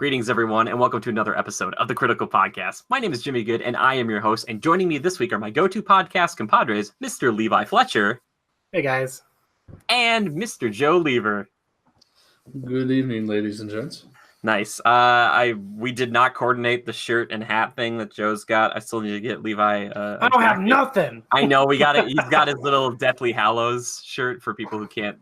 Greetings, everyone, and welcome to another episode of the Critical Podcast. My name is Jimmy Good, and I am your host. And joining me this week are my go-to podcast compadres, Mr. Levi Fletcher. Hey, guys. And Mr. Joe Lever. Good evening, ladies and gents. Nice. We did not coordinate the shirt and hat thing that Joe's got. I still need to get Levi. I don't have nothing. I know we got it. He's got his little Deathly Hallows shirt for people who can't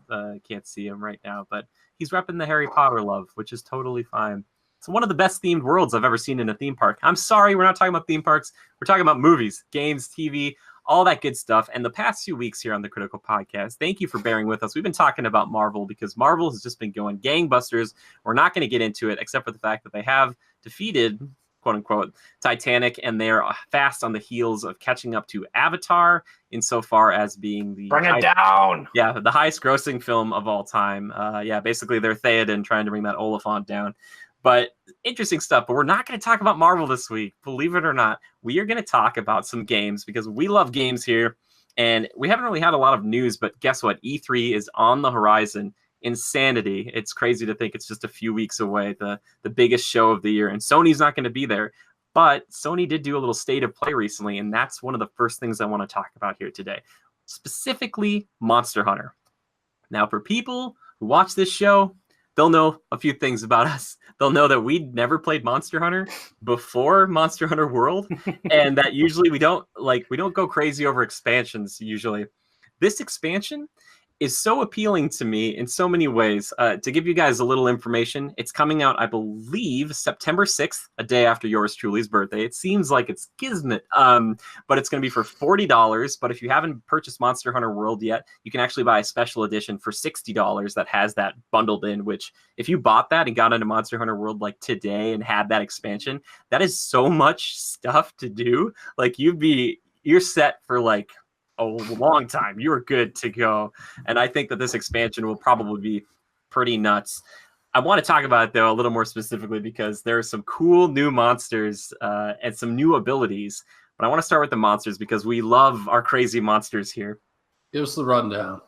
see him right now, but he's repping the Harry Potter love, which is totally fine. It's one of the best themed worlds I've ever seen in a theme park. I'm sorry, we're not talking about theme parks. We're talking about movies, games, TV, all that good stuff. And the past few weeks here on the Critical Podcast, thank you for bearing with us. We've been talking about Marvel because Marvel has just been going gangbusters. We're not going to get into it except for the fact that they have defeated, quote unquote, Titanic, and they are fast on the heels of catching up to Avatar insofar as being the Bring it down. Yeah, the highest grossing film of all time. Basically they're Theoden trying to bring that Oliphant down. But interesting stuff. But we're not going to talk about Marvel this week. Believe it or not, we are going to talk about some games because we love games here. And we haven't really had a lot of news, but guess what? E3 is on the horizon. Insanity. It's crazy to think it's just a few weeks away, the biggest show of the year. And Sony's not going to be there. But Sony did do a little state of play recently, and that's one of the first things I want to talk about here today. Specifically, Monster Hunter. Now, for people who watch this show, they'll know a few things about us. They'll know that we never played Monster Hunter before Monster Hunter World, and that usually we don't go crazy over expansions usually. This expansion is so appealing to me in so many ways. To give you guys a little information, it's coming out, I believe, September 6th, a day after yours truly's birthday. It seems like it's kismet, but it's going to be for $40. But if you haven't purchased Monster Hunter World yet, you can actually buy a special edition for $60 that has that bundled in, which if you bought that and got into Monster Hunter World like today and had that expansion, that is so much stuff to do. Like you're set for like a long time. You are good to go. And I think that this expansion will probably be pretty nuts. I want to talk about it, though, a little more specifically because there are some cool new monsters and some new abilities. But I want to start with the monsters because we love our crazy monsters here. Give us the rundown.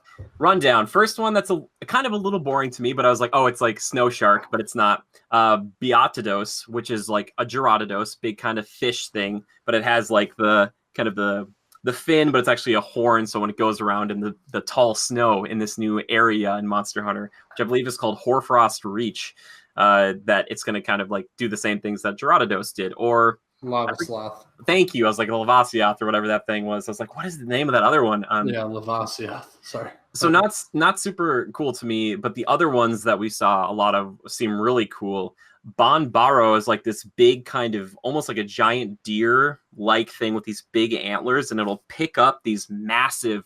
First one that's kind of a little boring to me, but I was like, oh, it's like Snow Shark, but it's not. Beatados, which is like a Gerardados, big kind of fish thing, but it has like the kind of the fin, but it's actually a horn. So when it goes around in the tall snow in this new area in Monster Hunter, which I believe is called Hoarfrost Reach, that it's going to kind of like do the same things that Gerardados did. Or Lava Sloth. Thank you. I was like Lavasiath or whatever that thing was. I was like, what is the name of that other one? Lavasiath. Sorry. So not super cool to me, but the other ones that we saw a lot of seem really cool. Bonbaro is like this big kind of almost like a giant deer-like thing with these big antlers, and it'll pick up these massive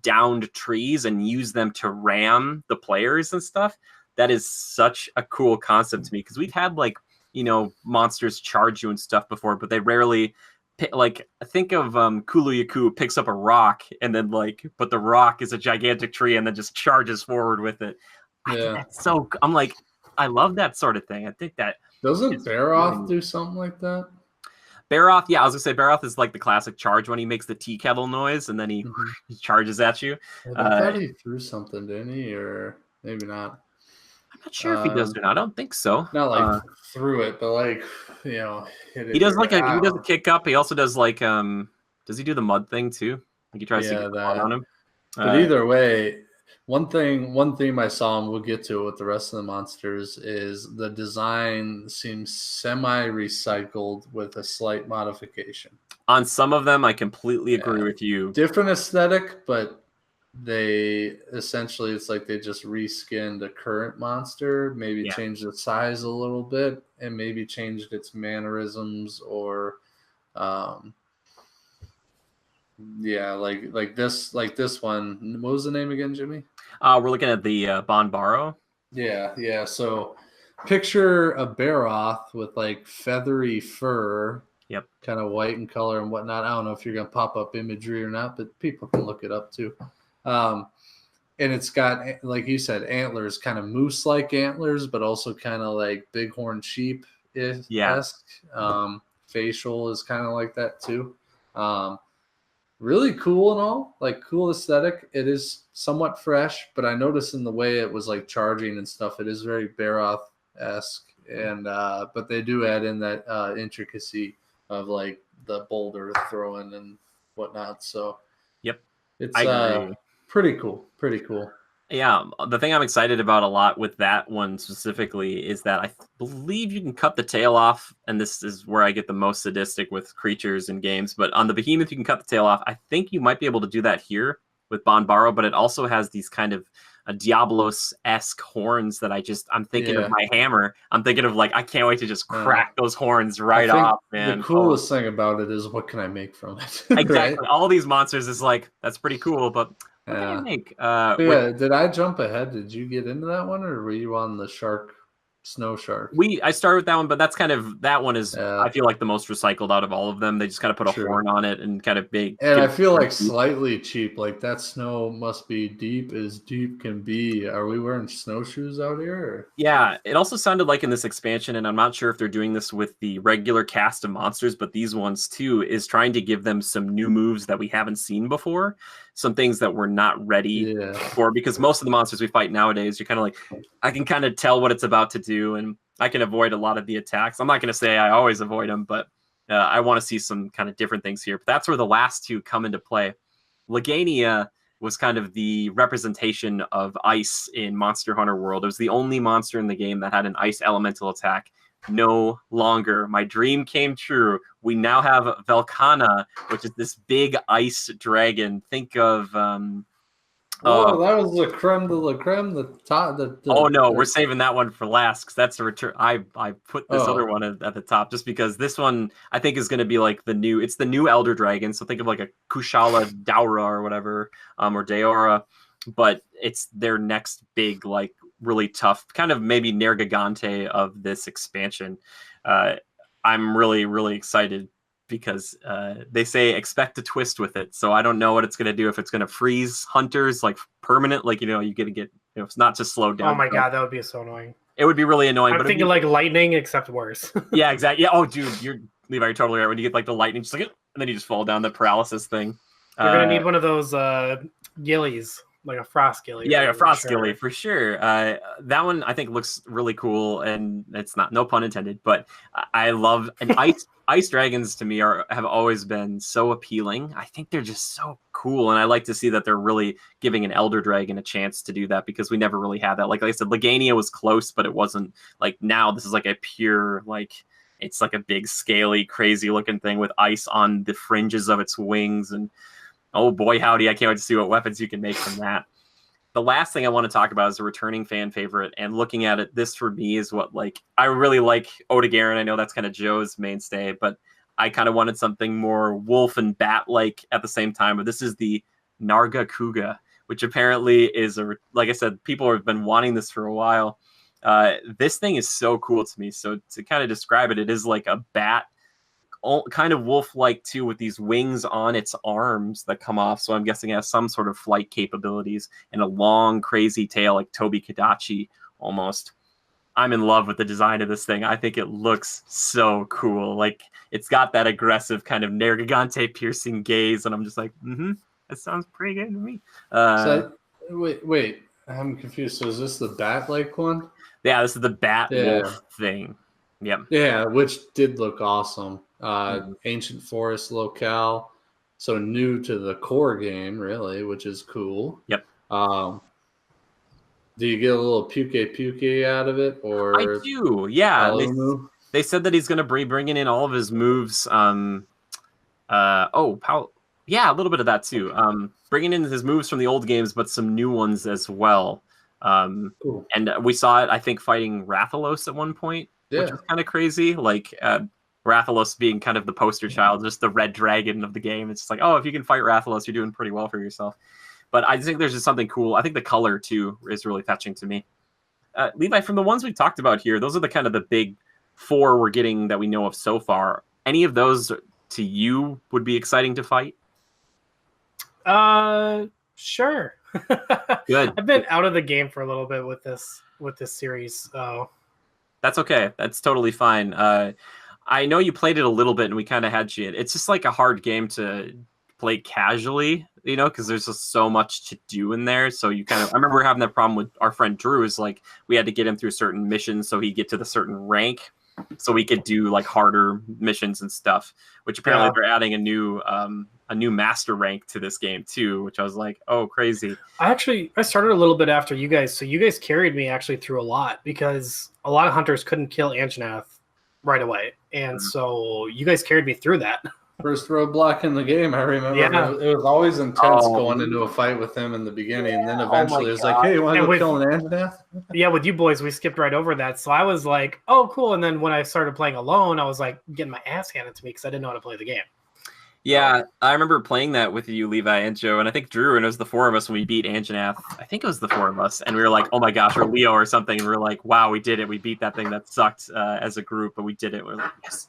downed trees and use them to ram the players and stuff. That is such a cool concept to me because we've had monsters charge you and stuff before, but they rarely think of Kulu Yaku picks up a rock and then but the rock is a gigantic tree and then just charges forward with it. Yeah. I love that sort of thing. I think that doesn't Baroth do something like that? Baroth, yeah, I was gonna say Baroth is like the classic charge when he makes the tea kettle noise and then he charges at you. I thought he threw something, didn't he? Or maybe not. I'm not sure if he does or not. I don't think so. Not threw it, but hit it. He does he does a kick up. He also does does he do the mud thing too? Like he tries to get the mud on him. But either way, one theme I saw, and we'll get to it with the rest of the monsters, is the design seems semi-recycled with a slight modification. On some of them, I completely agree with you. Different aesthetic, but they essentially, it's like they just reskinned a current monster, maybe changed the size a little bit, and maybe changed its mannerisms or like this one. What was the name again, Jimmy? We're looking at the Bonbaro. Yeah. So picture a Baroth with feathery fur. Yep. Kind of white in color and whatnot. I don't know if you're gonna pop up imagery or not, but people can look it up too. And it's got, like you said, antlers, kind of moose-like antlers, but also kind of like bighorn sheep-esque. Yeah. Facial is kind of like that too. Really cool and all, cool aesthetic. It is somewhat fresh, but I noticed in the way it was charging and stuff, it is very Baroth-esque and but they do add in that intricacy of like the boulder throwing and whatnot. So Yep, it's I agree. pretty cool. Pretty cool. Yeah, the thing I'm excited about a lot with that one specifically is that I believe you can cut the tail off, and this is where I get the most sadistic with creatures in games. But on the behemoth, you can cut the tail off. I think you might be able to do that here with Bonbaro, but it also has these kind of Diablos-esque horns that I'm thinking of my hammer. I'm thinking of like, I can't wait to just crack those horns right off, man. The coolest thing about it is what can I make from it? Exactly. Right? All these monsters is like, that's pretty cool, but what can I make? Did I jump ahead? Did you get into that one, or were you on the snow shark? I started with that one, but that one is I feel like the most recycled out of all of them. They just kind of put a horn on it and kind of big. And I feel like slightly cheap. Like that snow must be deep as deep can be. Are we wearing snowshoes out here? Or? Yeah, it also sounded like in this expansion, and I'm not sure if they're doing this with the regular cast of monsters, but these ones too is trying to give them some new moves that we haven't seen before. Some things that we're not ready for, because most of the monsters we fight nowadays, you're kind of like, I can kind of tell what it's about to do, and I can avoid a lot of the attacks. I'm not going to say I always avoid them, but I want to see some kind of different things here. But that's where the last two come into play. Legania was kind of the representation of ice in Monster Hunter World. It was the only monster in the game that had an ice elemental attack. No longer. My dream came true. We now have Velkhana, which is this big ice dragon. Think of that was the creme de la creme. We're saving that one for last, because that's a return. I put this other one at the top just because this one I think is going to be like the new Elder Dragon. So think of like a Kushala Daura or whatever, or Daora, but it's their next big, like, really tough, kind of maybe Nergigante of this expansion. I'm really, really excited because they say expect a twist with it. So I don't know what it's going to do, if it's going to freeze hunters like permanent, like, you get it's not just slowed down. Oh my God, that would be so annoying. It would be really annoying. I'm thinking like lightning, except worse. Yeah, exactly. Yeah. Oh, dude, Levi, you're totally right. When you get like the lightning, just like, and then you just fall down the paralysis thing. You're going to need one of those gillies. Like a frost gilly. Yeah, a frost gilly for sure. That one I think looks really cool, and it's no pun intended, but I love ice dragons. To me have always been so appealing. I think they're just so cool, and I like to see that they're really giving an elder dragon a chance to do that, because we never really had that. Like I said, Legania was close, but it wasn't like now. This is like a pure, like, it's like a big scaly, crazy looking thing with ice on the fringes of its wings, and oh boy, howdy, I can't wait to see what weapons you can make from that. The last thing I want to talk about is a returning fan favorite, and looking at it, this for me is what, like, I really like Odegarin. I know that's kind of Joe's mainstay, but I kind of wanted something more wolf and bat-like at the same time. But this is the Narga Kuga, which apparently is like I said, people have been wanting this for a while. This thing is so cool to me. So to kind of describe it, it is like a bat, kind of wolf-like too, with these wings on its arms that come off. So I'm guessing it has some sort of flight capabilities and a long, crazy tail, like Tobi Kadachi almost. I'm in love with the design of this thing. I think it looks so cool. Like, it's got that aggressive kind of Nergigante piercing gaze, and I'm just like, that sounds pretty good to me. Wait, I'm confused. So is this the bat-like one? Yeah, this is the bat wolf thing. Yep. Yeah, which did look awesome. Ancient forest locale, so new to the core game, really, which is cool. Yep. Do you get a little puke out of it, or I do? Yeah. They said that he's going to be bringing in all of his moves. Yeah, a little bit of that too. Bringing in his moves from the old games, but some new ones as well. Cool. And we saw it, I think, fighting Rathalos at one point, which was kind of crazy. Like, Rathalos being kind of the poster child, just the red dragon of the game. It's just like, oh, if you can fight Rathalos, you're doing pretty well for yourself. But I think there's just something cool. I think the color, too, is really fetching to me. Levi, from the ones we talked about here, those are the kind of the big four we're getting that we know of so far. Any of those to you would be exciting to fight? Sure. Good. I've been out of the game for a little bit with this series, so that's okay. That's totally fine. I know you played it a little bit, and we kind of had you. It's just like a hard game to play casually, you know, because there's just so much to do in there. So you kind of, I remember having that problem with our friend Drew, is like we had to get him through certain missions so he'd get to the certain rank so we could do like harder missions and stuff, which apparently they're adding a new master rank to this game too, which I was like, oh, crazy. I started a little bit after you guys, so you guys carried me actually through a lot, because a lot of hunters couldn't kill Anjanath right away, and so you guys carried me through that. First roadblock in the game, I remember. Yeah. It was always intense going into a fight with him in the beginning, and then eventually it was like, hey, you want to go kill an Anjanath? Yeah, with you boys, we skipped right over that. So I was like, oh, cool. And then when I started playing alone, I was like getting my ass handed to me because I didn't know how to play the game. Yeah, I remember playing that with you, Levi and Joe, and I think Drew, and it was the four of us when we beat Anjanath. I think it was the four of us, and we were like, oh my gosh, or Leo or something, and we were like, wow, we did it. We beat that thing that sucked as a group, but we did it. We were like, yes.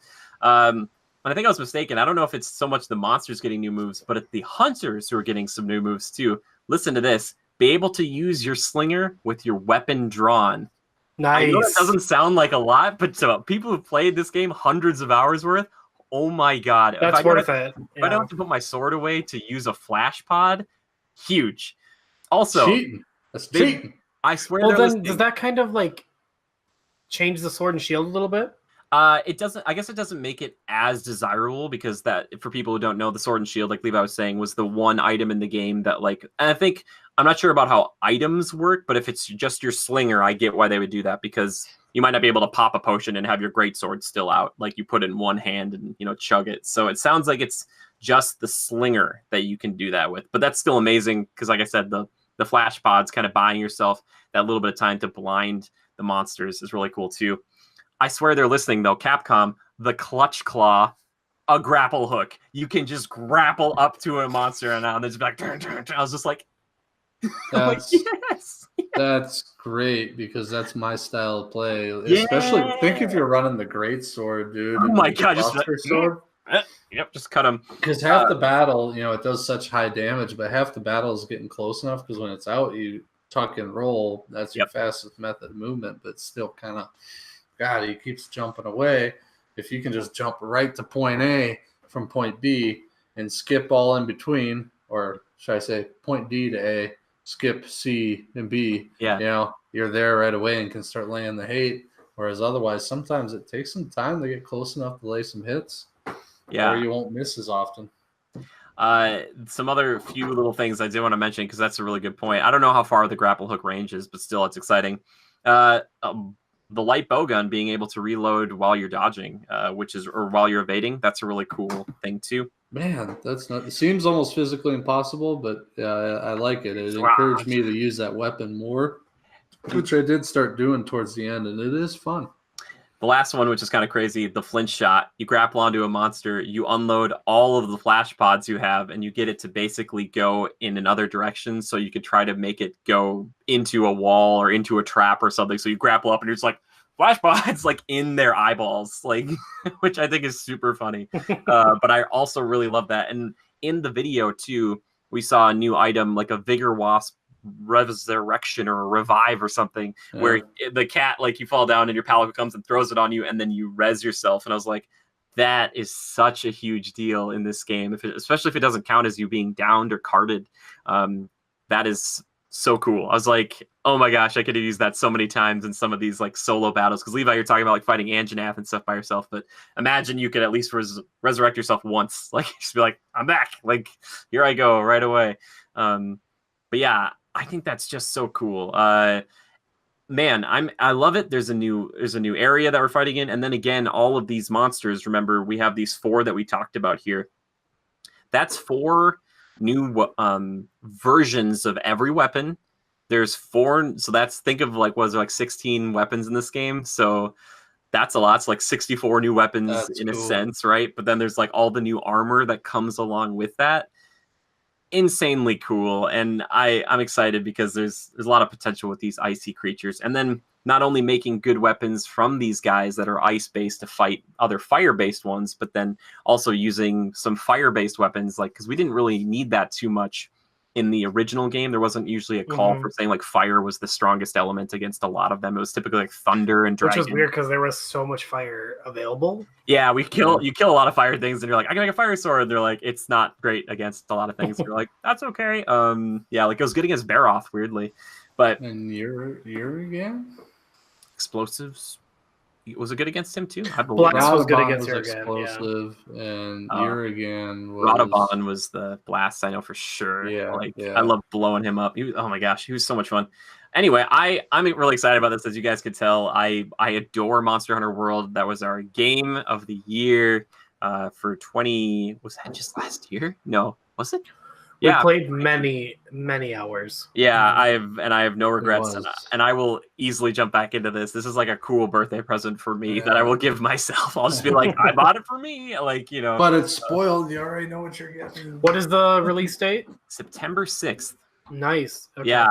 But I think I was mistaken. I don't know if it's so much the monsters getting new moves, but it's the hunters who are getting some new moves too. Listen to this. Be able to use your slinger with your weapon drawn. Nice. I know that doesn't sound like a lot, but to people who've played this game hundreds of hours worth, oh my God. That's worth it. If I don't have to put my sword away to use a flash pod, huge. Also, cheating. That's cheating. I swear. Well, then does that kind of like change the sword and shield a little bit? It doesn't. I guess it doesn't make it as desirable, because that, for people who don't know, the sword and shield, like Levi was saying, was the one item in the game that, like, and I think, I'm not sure about how items work, but if it's just your slinger, I get why they would do that, because you might not be able to pop a potion and have your greatsword still out, like you put it in one hand and, you know, chug it. So it sounds like it's just the slinger that you can do that with, but that's still amazing, because like I said, the flash pods, kind of buying yourself that little bit of time to blind the monsters, is really cool too. I swear they're listening, though. Capcom, the Clutch Claw, a grapple hook. You can just grapple up to a monster and then just be like, turn. I was just like, that's, yes. That's great, because that's my style of play. Especially, think if you're running the great sword, dude. Oh my God, just sword. Yep, just cut him. Because half the battle, you know, it does such high damage, but half the battle is getting close enough, because when it's out, you tuck and roll. That's your fastest method of movement, but still kind of, God, he keeps jumping away. If you can just jump right to point A from point B and skip all in between, or should I say point D to A, skip C and B, you know, you're there right away and can start laying the hate. Whereas otherwise, sometimes it takes some time to get close enough to lay some hits. Yeah. Or you won't miss as often. Some other few little things I did want to mention, because that's a really good point. I don't know how far the grapple hook range is, but still, it's exciting. The light bowgun being able to reload while you're dodging, or while you're evading, that's a really cool thing too. Man, that's not. It seems almost physically impossible, but I like it. It encouraged me to use that weapon more, which I did start doing towards the end, and it is fun. The last one, which is kind of crazy, the flinch shot. You grapple onto a monster, you unload all of the flash pods you have, and you get it to basically go in another direction, so you could try to make it go into a wall or into a trap or something. So you grapple up and you're just like, flash pods like in their eyeballs, like, which I think is super funny. But I also really love that. And in the video too, we saw a new item, like a Vigor Wasp resurrection or a revive or something, where the cat, like, you fall down and your pal comes and throws it on you, and then you res yourself. And I was like, that is such a huge deal in this game, especially if it doesn't count as you being downed or carted. That is so cool. I was like, oh my gosh, I could have used that so many times in some of these like solo battles. Because Levi, you're talking about like fighting Anjanath and stuff by yourself, but imagine you could at least resurrect yourself once. Like, just be like, I'm back. Like, here I go right away. But yeah, I think that's just so cool. Man, I love it. There's a new area that we're fighting in, and then again, all of these monsters. Remember, we have these 4 that we talked about here. That's 4 new versions of every weapon. There's 4, so think of like, was there like 16 weapons in this game? So that's a lot. It's like 64 new weapons a sense, right? But then there's like all the new armor that comes along with that. Insanely cool, and I'm excited because there's a lot of potential with these icy creatures, and then not only making good weapons from these guys that are ice-based to fight other fire-based ones, but then also using some fire-based weapons, like, because we didn't really need that too much in the original game, there wasn't usually a call for saying like fire was the strongest element against a lot of them. It was typically like thunder and dragon. Which was weird because there was so much fire available. Yeah, you kill a lot of fire things, and you're like, I can make a fire sword. And they're like, it's not great against a lot of things. You're like, that's okay. Yeah, like it was good against Baroth, weirdly, but and you're again explosives. Was it good against him too? I believe Blast was good against explosive, and Uragan was Radobon was the blast. I know for sure. I love blowing him up. Oh my gosh, he was so much fun. Anyway, I'm really excited about this. As you guys could tell, I adore Monster Hunter World. That was our game of the year for 20. Was that just last year? No, was it? We played many hours. Yeah, I have no regrets, and I will easily jump back into this. This is like a cool birthday present for me that I will give myself. I'll just be like, I bought it for me, like, you know. But it's spoiled. You already know what you're getting. What is the release date? September 6th. Nice. Okay. Yeah,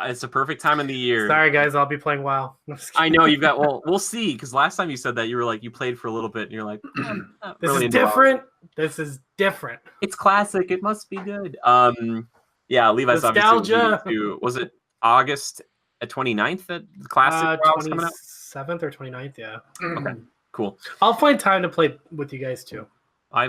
it's a perfect time of the year. Sorry guys, I'll be playing WoW. I know you've got. Well, we'll see. Because last time you said that you were like you played for a little bit, and you're like, this really is different. WoW. This is different. It's classic. It must be good. Yeah, Levi's nostalgia. Obviously was it August 29th that the classic was coming out? 27th or 29th? Yeah. Okay. Cool. I'll find time to play with you guys too.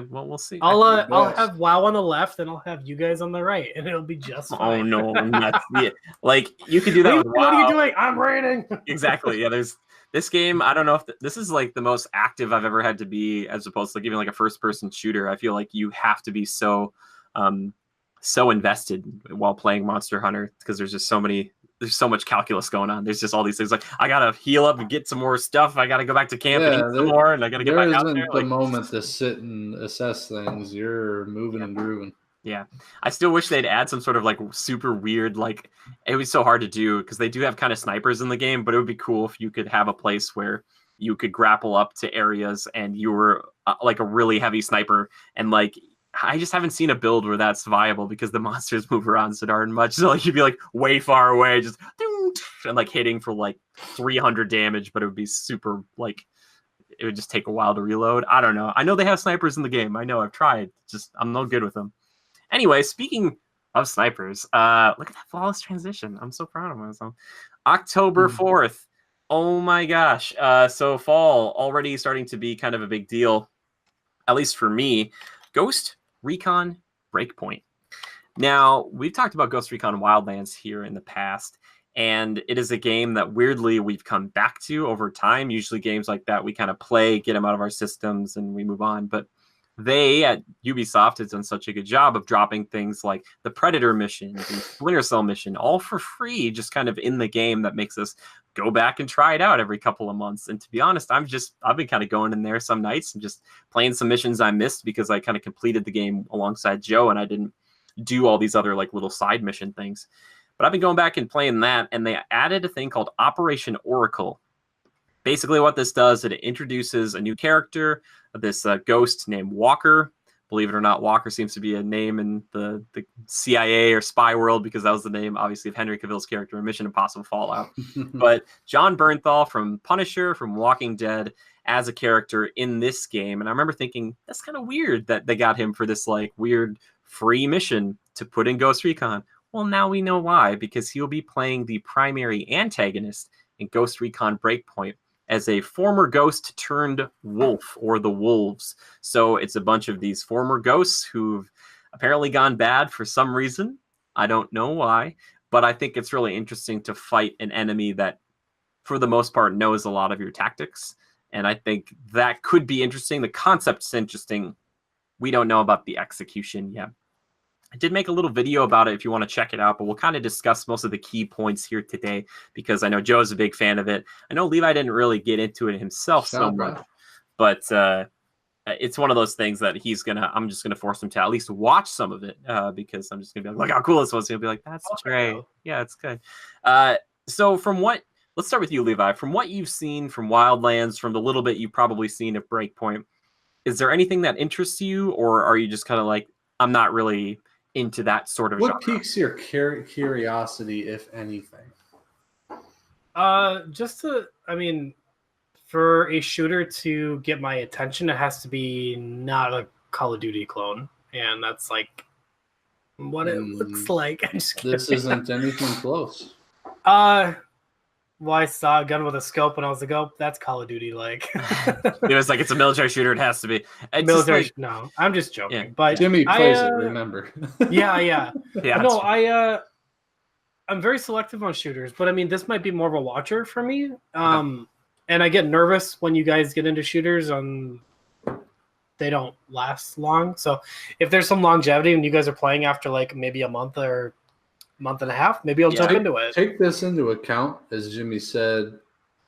We'll see. I'll have WoW on the left, and I'll have you guys on the right, and it'll be just fine. Oh no, like you could do that. With WoW. What are you doing? I'm raiding. Exactly. Yeah, there's this game. I don't know if this is like the most active I've ever had to be, as opposed to like even like a first-person shooter. I feel like you have to be so invested while playing Monster Hunter because there's just there's so much calculus going on. There's just all these things like I gotta heal up and get some more stuff. I gotta go back to camp and eat some more, and I gotta get back out there. There isn't the moment to sit and assess things. You're moving and grooving. Yeah, I still wish they'd add some sort of like super weird, like it was so hard to do because they do have kind of snipers in the game, but it would be cool if you could have a place where you could grapple up to areas and you were like a really heavy sniper and like. I just haven't seen a build where that's viable because the monsters move around so darn much. So like you'd be like way far away, just and like hitting for like 300 damage, but it would be super like it would just take a while to reload. I don't know. I know they have snipers in the game. I know I've tried. Just I'm no good with them. Anyway, speaking of snipers, look at that flawless transition. I'm so proud of myself. October 4th. Oh my gosh. So fall already starting to be kind of a big deal, at least for me. Ghost Recon Breakpoint. Now, we've talked about Ghost Recon Wildlands here in the past, and it is a game that weirdly we've come back to over time. Usually games like that we kind of play, get them out of our systems, and we move on. But they, at Ubisoft, have done such a good job of dropping things like the Predator mission, the Splinter Cell mission, all for free, just kind of in the game that makes us go back and try it out every couple of months. And to be honest, I've been kind of going in there some nights and just playing some missions I missed because I kind of completed the game alongside Joe and I didn't do all these other like little side mission things. But I've been going back and playing that, and they added a thing called Operation Oracle. Basically what this does, it introduces a new character, this ghost named Walker. Believe it or not, Walker seems to be a name in the CIA or spy world because that was the name, obviously, of Henry Cavill's character in Mission Impossible Fallout. But John Bernthal from Punisher, from Walking Dead, as a character in this game. And I remember thinking, that's kind of weird that they got him for this like weird free mission to put in Ghost Recon. Well, now we know why, because he'll be playing the primary antagonist in Ghost Recon Breakpoint as a former ghost turned wolf, or the Wolves. So it's a bunch of these former ghosts who've apparently gone bad for some reason. I don't know why, but I think it's really interesting to fight an enemy that, for the most part, knows a lot of your tactics. And I think that could be interesting. The concept's interesting. We don't know about the execution yet. I did make a little video about it if you want to check it out, but we'll kind of discuss most of the key points here today because I know Joe's a big fan of it. I know Levi didn't really get into it himself so much, but it's one of those things that I'm just gonna force him to at least watch some of it because I'm just gonna be like, look how cool this was. He'll be like, that's great. Yeah, it's good. So let's start with you, Levi. From what you've seen from Wildlands, from the little bit you've probably seen of Breakpoint, is there anything that interests you, or are you just kind of like, I'm not really into that sort of genre? Piques your curiosity, if anything? For a shooter to get my attention, it has to be not a Call of Duty clone, and that's like what it looks like. I'm just kidding. This isn't anything close. Well, I saw a gun with a scope and I was like, oh, that's Call of Duty. Like, It was like, it's a military shooter. It has to be. It's military. just like, No, I'm just joking. Yeah. But Jimmy plays it, remember? Yeah. yeah, No, I'm very selective on shooters, but I mean, this might be more of a watcher for me. And I get nervous when you guys get into shooters. They don't last long. So if there's some longevity and you guys are playing after like maybe a month or month and a half, maybe I'll jump into it. Take this into account, as Jimmy said,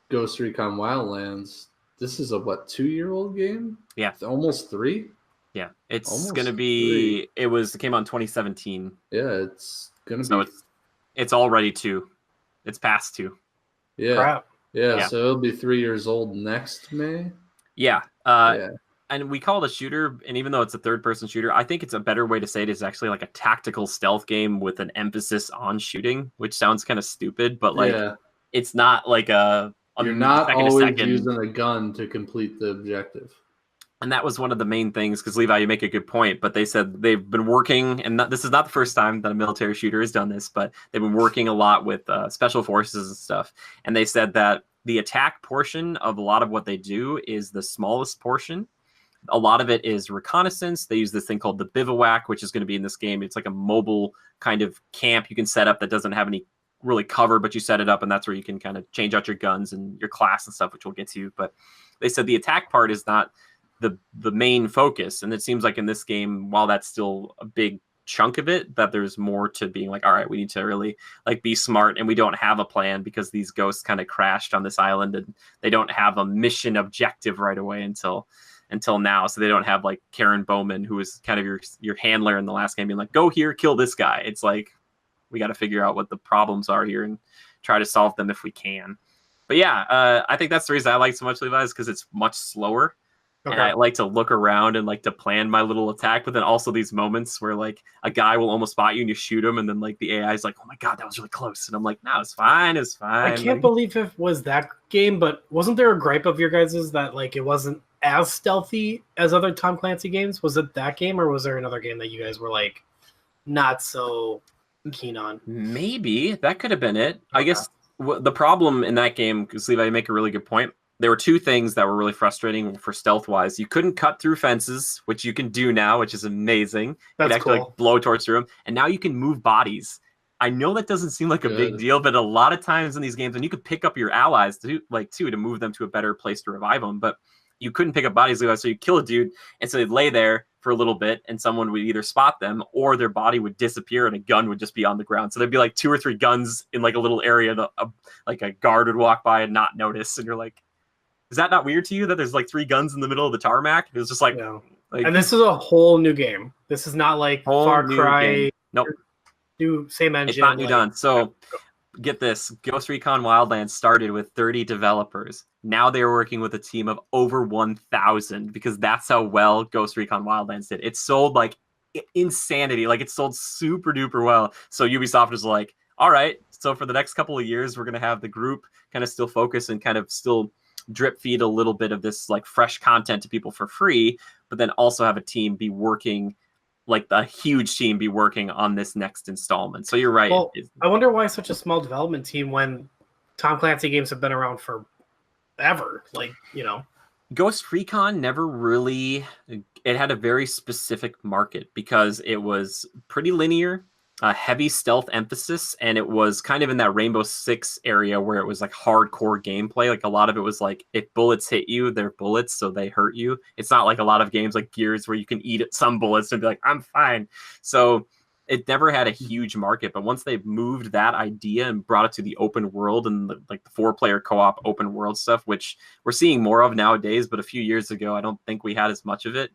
Ghost Recon Wildlands. This is a 2-year-old game? Yeah. Almost 3? Yeah. It's Almost gonna be 3. it came out in 2017. Yeah, it's gonna So be it's already 2. It's past 2. Yeah. Crap. So it'll be 3 years old next May. Yeah. Yeah. And we call it a shooter, and even though it's a third-person shooter, I think it's a better way to say it is actually like a tactical stealth game with an emphasis on shooting, which sounds kind of stupid, but like it's not like a you're not always second. using a gun to complete the objective. And that was one of the main things, because Levi, you make a good point, but they said they've been working, and this is not the first time that a military shooter has done this, but they've been working a lot with special forces and stuff. And they said that the attack portion of a lot of what they do is the smallest portion. A lot of it is reconnaissance. They use this thing called the bivouac, which is going to be in this game. It's like a mobile kind of camp you can set up that doesn't have any really cover, but you set it up, and that's where you can kind of change out your guns and your class and stuff, which we'll get to. But they said the attack part is not the main focus. And it seems like in this game, while that's still a big chunk of it, that there's more to being like, all right, we need to really like be smart, and we don't have a plan because these ghosts kind of crashed on this island, and they don't have a mission objective right away until now. So they don't have like Karen Bowman, who was kind of your handler in the last game, being like, go here, kill this guy. It's like, we got to figure out what the problems are here and try to solve them if we can. But yeah, I think that's the reason I like so much Levi's, because it's much slower. Okay. And I like to look around and like to plan my little attack, but then also these moments where like a guy will almost spot you and you shoot him, and then like the AI is like, oh my God, that was really close. And I'm like, no, it's fine. It's fine. I can't believe it was that game, but wasn't there a gripe of your guys's that like it wasn't as stealthy as other Tom Clancy games? Was it that game, or was there another game that you guys were like not so keen on? Maybe that could have been it. Okay. I guess the problem in that game, because Levi, you make a really good point. There were 2 things that were really frustrating for stealth wise. You couldn't cut through fences, which you can do now, which is amazing. That's you can actually cool. like blow torch through them, and now you can move bodies. I know that doesn't seem like a big deal, but a lot of times in these games, and you could pick up your allies to move them to a better place to revive them, but you couldn't pick up bodies, so you kill a dude, and so they'd lay there for a little bit, and someone would either spot them or their body would disappear and a gun would just be on the ground. So there'd be like 2 or 3 guns in like a little area that like a guard would walk by and not notice, and you're like, is that not weird to you that there's like 3 guns in the middle of the tarmac? It was just like, and this is a whole new game. This is not like Far Cry. Game. Nope. New same engine. It's not new done. So get this, Ghost Recon Wildlands started with 30 developers. Now they're working with a team of over 1,000, because that's how well Ghost Recon Wildlands did. It sold like insanity. Like it sold super duper well. So Ubisoft is like, all right, so for the next couple of years, we're going to have the group kind of still focus and kind of still drip feed a little bit of this like fresh content to people for free, but then also have a team be working, like a huge team be working on this next installment. So you're right. Well, I wonder why such a small development team when Tom Clancy games have been around forever. Like, you know, Ghost Recon never really, it had a very specific market because it was pretty linear, a heavy stealth emphasis, and it was kind of in that Rainbow Six area where it was like hardcore gameplay. Like a lot of it was like, if bullets hit you, they're bullets, so they hurt you. It's not like a lot of games like Gears where you can eat some bullets and be like, I'm fine. So it never had a huge market, but once they moved that idea and brought it to the open world and the 4-player co-op open world stuff, which we're seeing more of nowadays, but a few years ago, I don't think we had as much of it,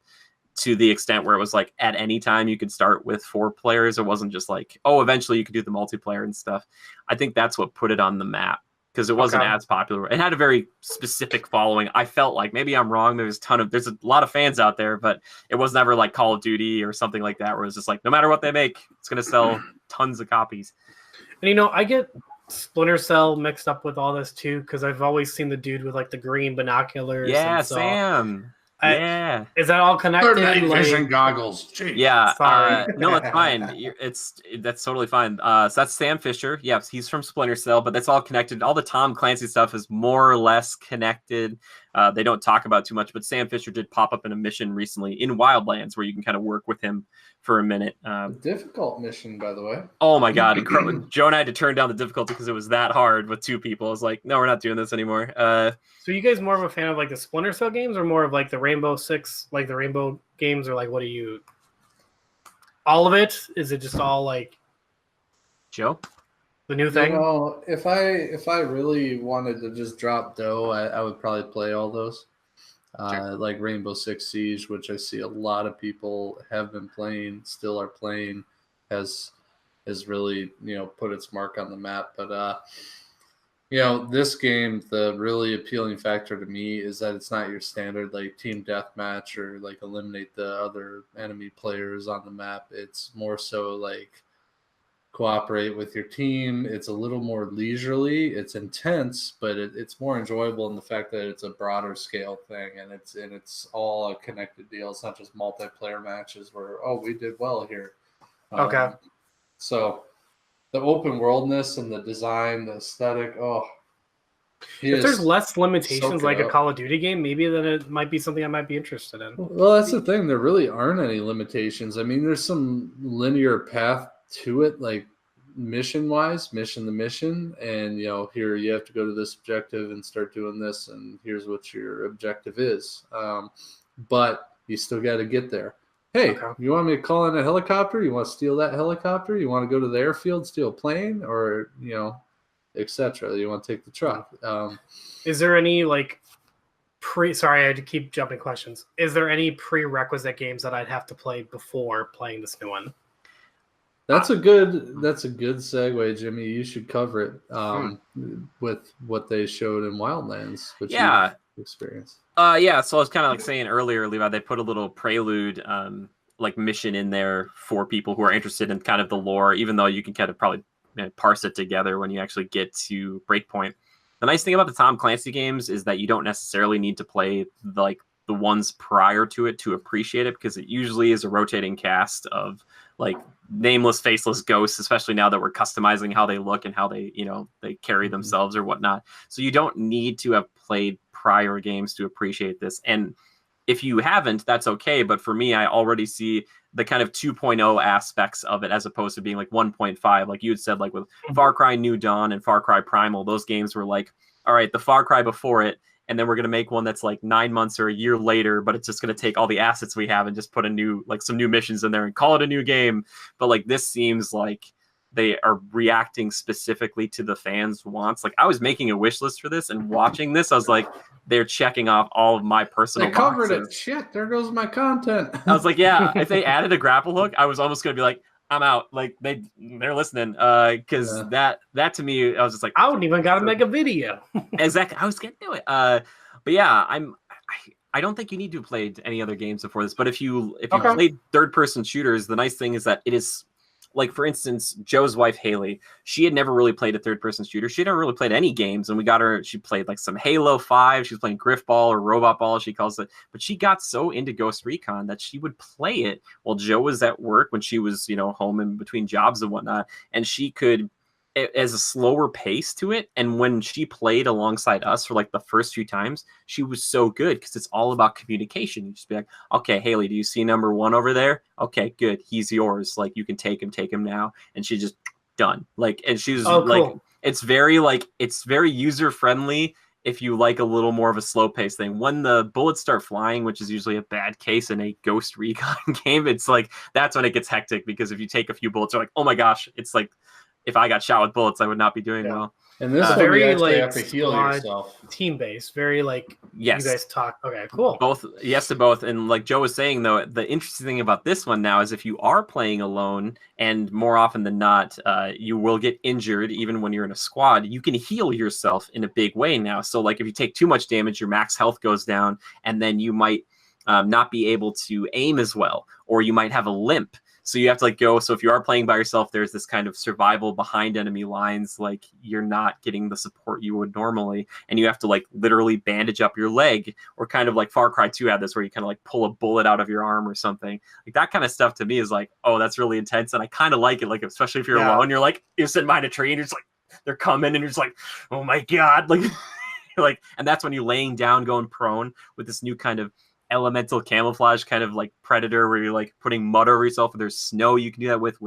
to the extent where it was like at any time you could start with 4 players. It wasn't just like, oh, eventually you could do the multiplayer and stuff. I think that's what put it on the map, because it wasn't as popular. It had a very specific following. I felt like, maybe I'm wrong, there's a lot of fans out there, but it was never like Call of Duty or something like that, where it's just like, no matter what they make, it's going to sell tons of copies. And you know, I get Splinter Cell mixed up with all this too, because I've always seen the dude with like the green binoculars. Yeah, and so Sam. Yeah. Is that all connected? They're night vision Like, goggles. Jeez. Yeah, Sorry. no, that's fine. That's totally fine. So that's Sam Fisher. Yes, he's from Splinter Cell, but that's all connected. All the Tom Clancy stuff is more or less connected. They don't talk about too much, but Sam Fisher did pop up in a mission recently in Wildlands where you can kind of work with him for a minute. Difficult mission, by the way. Oh my God, Joe and I had to turn down the difficulty because it was that hard with 2 people. I was like, no, we're not doing this anymore. So you guys more of a fan of like the Splinter Cell games, or more of like the Rainbow Six, like the Rainbow games, or like what do you? All of it? Is it just all like Joe? the new thing? You know, if I really wanted to just drop dough, I would probably play all those. Sure. Like Rainbow Six Siege, which I see a lot of people have been playing, still are playing, has really, put its mark on the map. But this game, the really appealing factor to me is that it's not your standard like team deathmatch or like eliminate the other enemy players on the map. It's more so like cooperate with your team. It's a little more leisurely. It's intense, but it's more enjoyable in the fact that it's a broader scale thing, and it's all a connected deal. It's not just multiplayer matches where we did well here. Okay. So the open worldness and the design, the aesthetic. If there's less limitations like a Call of Duty game, maybe then it might be something I might be interested in. Well, that's the thing. There really aren't any limitations. I mean, there's some linear path to it, like mission-wise, mission to mission, and here you have to go to this objective and start doing this, and here's what your objective is. But you still got to get there. Hey, You want me to call in a helicopter? You want to steal that helicopter? You want to go to the airfield, steal a plane, or etc. You want to take the truck? Is there any like Sorry, I had to keep jumping questions. Is there any prerequisite games that I'd have to play before playing this new one? That's a good segue, Jimmy. You should cover it with what they showed in Wildlands, which you experienced. So I was kind of like saying earlier, Levi, they put a little prelude like mission in there for people who are interested in kind of the lore, even though you can kind of probably parse it together when you actually get to Breakpoint. The nice thing about the Tom Clancy games is that you don't necessarily need to play like the ones prior to it to appreciate it, because it usually is a rotating cast of like nameless, faceless ghosts, especially now that we're customizing how they look and how they, they carry themselves or whatnot. So you don't need to have played prior games to appreciate this. And if you haven't, that's okay. But for me, I already see the kind of 2.0 aspects of it as opposed to being like 1.5. Like you had said, like with Far Cry New Dawn and Far Cry Primal, those games were like, all right, the Far Cry before it, and then we're going to make one that's like 9 months or a year later, but it's just going to take all the assets we have and just put some new missions in there and call it a new game. But like this seems like they are reacting specifically to the fans' wants. Like I was making a wish list for this, and watching this, I was like, they're checking off all of my personal boxes. They covered boxes. it. Shit, there goes my content. I was like, yeah, if they added a grapple hook, I was almost going to be like, I'm out. Like they're listening. Because that to me, I was just like, I wouldn't even got to make a video. Exactly. I was going to do it. But yeah, I don't think you need to have played any other games before this. But if you played third-person shooters, the nice thing is that it is, like, for instance, Joe's wife, Haley, she had never really played a third-person shooter. She had never really played any games, and we got her, she played, like, some Halo 5. She was playing Griffball or Robot Ball, she calls it. But she got so into Ghost Recon that she would play it while Joe was at work when she was, home in between jobs and whatnot. And she could, as a slower pace to it, and when she played alongside us for like the first few times, she was so good because it's all about communication. You just be like, okay, Haley, do you see number 1 over there? Okay, good, he's yours. Like you can take him now. And she just done. Like, and she's like, it's very user friendly if you like a little more of a slow pace thing. When the bullets start flying, which is usually a bad case in a Ghost Recon game, it's like that's when it gets hectic, because if you take a few bullets, you're like, oh my gosh, it's like, if I got shot with bullets, I would not be doing well. And this very like have to heal yourself. Team based, very like yes. You guys talk. Okay, cool. Both yes to both. And like Joe was saying though, the interesting thing about this one now is if you are playing alone, and more often than not, you will get injured even when you're in a squad. You can heal yourself in a big way now. So like if you take too much damage, your max health goes down, and then you might not be able to aim as well, or you might have a limp. So you have to like go. So if you are playing by yourself, there's this kind of survival behind enemy lines. Like you're not getting the support you would normally, and you have to like literally bandage up your leg, or kind of like Far Cry 2 had this where you kind of like pull a bullet out of your arm or something. Like that kind of stuff to me is like, oh, that's really intense, and I kind of like it. Like especially if you're alone, you're like you're sitting behind a tree and you're just like they're coming, and you're just like, oh my god, like. Like, and that's when you're laying down, going prone with this new kind of elemental camouflage kind of like predator where you're like putting mud over yourself. There's snow you can do that with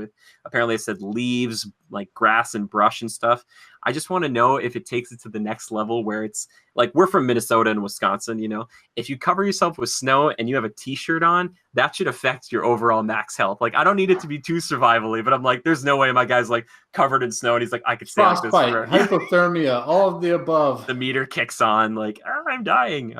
apparently I said leaves, like grass and brush and stuff. I just want to know if it takes it to the next level where it's like, we're from Minnesota and Wisconsin, you know, if you cover yourself with snow and you have a t-shirt on, that should affect your overall max health. Like I don't need it to be too survivally, but I'm like, there's no way my guy's like covered in snow and he's like, I could stay like this forever. Hypothermia, all of the above. The meter kicks on, like, oh, I'm dying.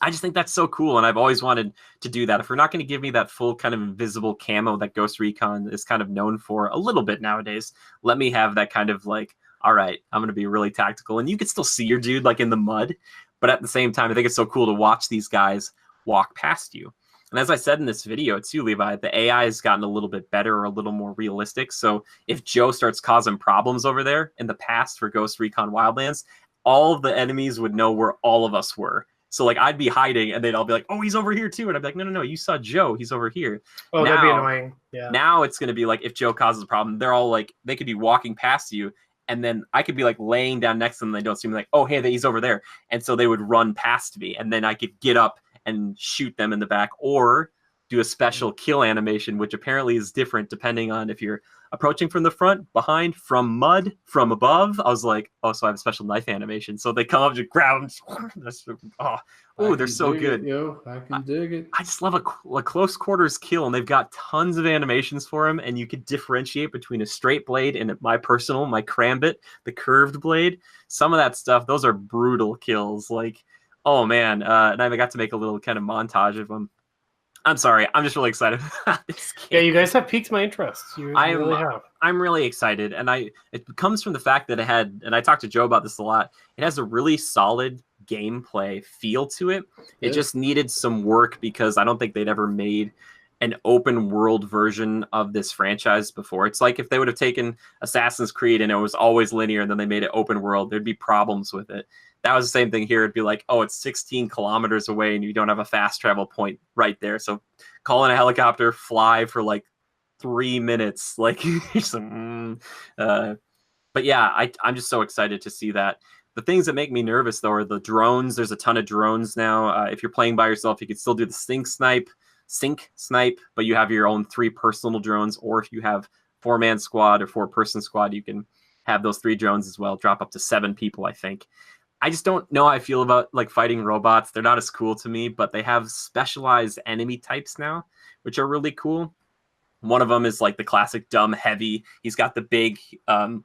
I just think that's so cool, and I've always wanted to do that. If we're not going to give me that full kind of invisible camo that Ghost Recon is kind of known for a little bit nowadays, let me have that kind of like, all right, I'm going to be really tactical. And you can still see your dude like in the mud, but at the same time, I think it's so cool to watch these guys walk past you. And as I said in this video too, Levi, the AI has gotten a little bit better or a little more realistic. So if Joe starts causing problems over there in the past for Ghost Recon Wildlands, all of the enemies would know where all of us were. So like I'd be hiding and they'd all be like, oh, he's over here too. And I'd be like, no, you saw Joe. He's over here. Oh, that'd be annoying. Yeah. Now it's going to be like if Joe causes a problem, they're all like, they could be walking past you. And then I could be like laying down next to them. And they don't see me like, oh, hey, he's over there. And so they would run past me. And then I could get up and shoot them in the back or do a special kill animation, which apparently is different depending on if you're approaching from the front, behind, from mud, from above. I was like, oh, so I have a special knife animation. So they come up, just grab them. They're so good. I can dig it. I just love a close quarters kill, and they've got tons of animations for them, and you could differentiate between a straight blade and my Crambit, the curved blade. Some of that stuff, those are brutal kills. Like, oh man. And I got to make a little kind of montage of them. I'm sorry. I'm just really excited about this game. Yeah, you guys have piqued my interest. You really have. I'm really excited. And it comes from the fact that it had, and I talked to Joe about this a lot, it has a really solid gameplay feel to it. It just needed some work because I don't think they'd ever made an open world version of this franchise before. It's like if they would have taken Assassin's Creed and it was always linear and then they made it open world, there'd be problems with it. That was the same thing here. It'd be like, oh, it's 16 kilometers away and you don't have a fast travel point right there. So call in a helicopter, fly for like 3 minutes. Like, but yeah, I'm just so excited to see that. The things that make me nervous, though, are the drones. There's a ton of drones now. If you're playing by yourself, you could still do the sync snipe, but you have your own 3 personal drones. Or if you have 4-man squad or 4-person squad, you can have those 3 drones as well. Drop up to 7 people, I think. I just don't know how I feel about like fighting robots. They're not as cool to me, but they have specialized enemy types now, which are really cool. One of them is like the classic dumb heavy. He's got the big,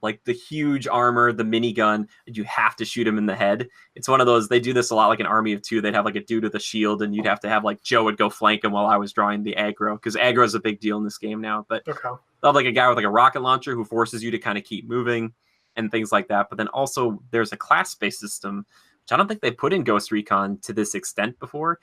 like the huge armor, the minigun, and you have to shoot him in the head. It's one of those, they do this a lot like an Army of Two. They'd have like a dude with a shield, and you'd have to have like Joe would go flank him while I was drawing the aggro, because aggro is a big deal in this game now. But they'll have like a guy with like a rocket launcher who forces you to kind of keep moving and things like that. But then also there's a class-based system, which I don't think they put in Ghost Recon to this extent before.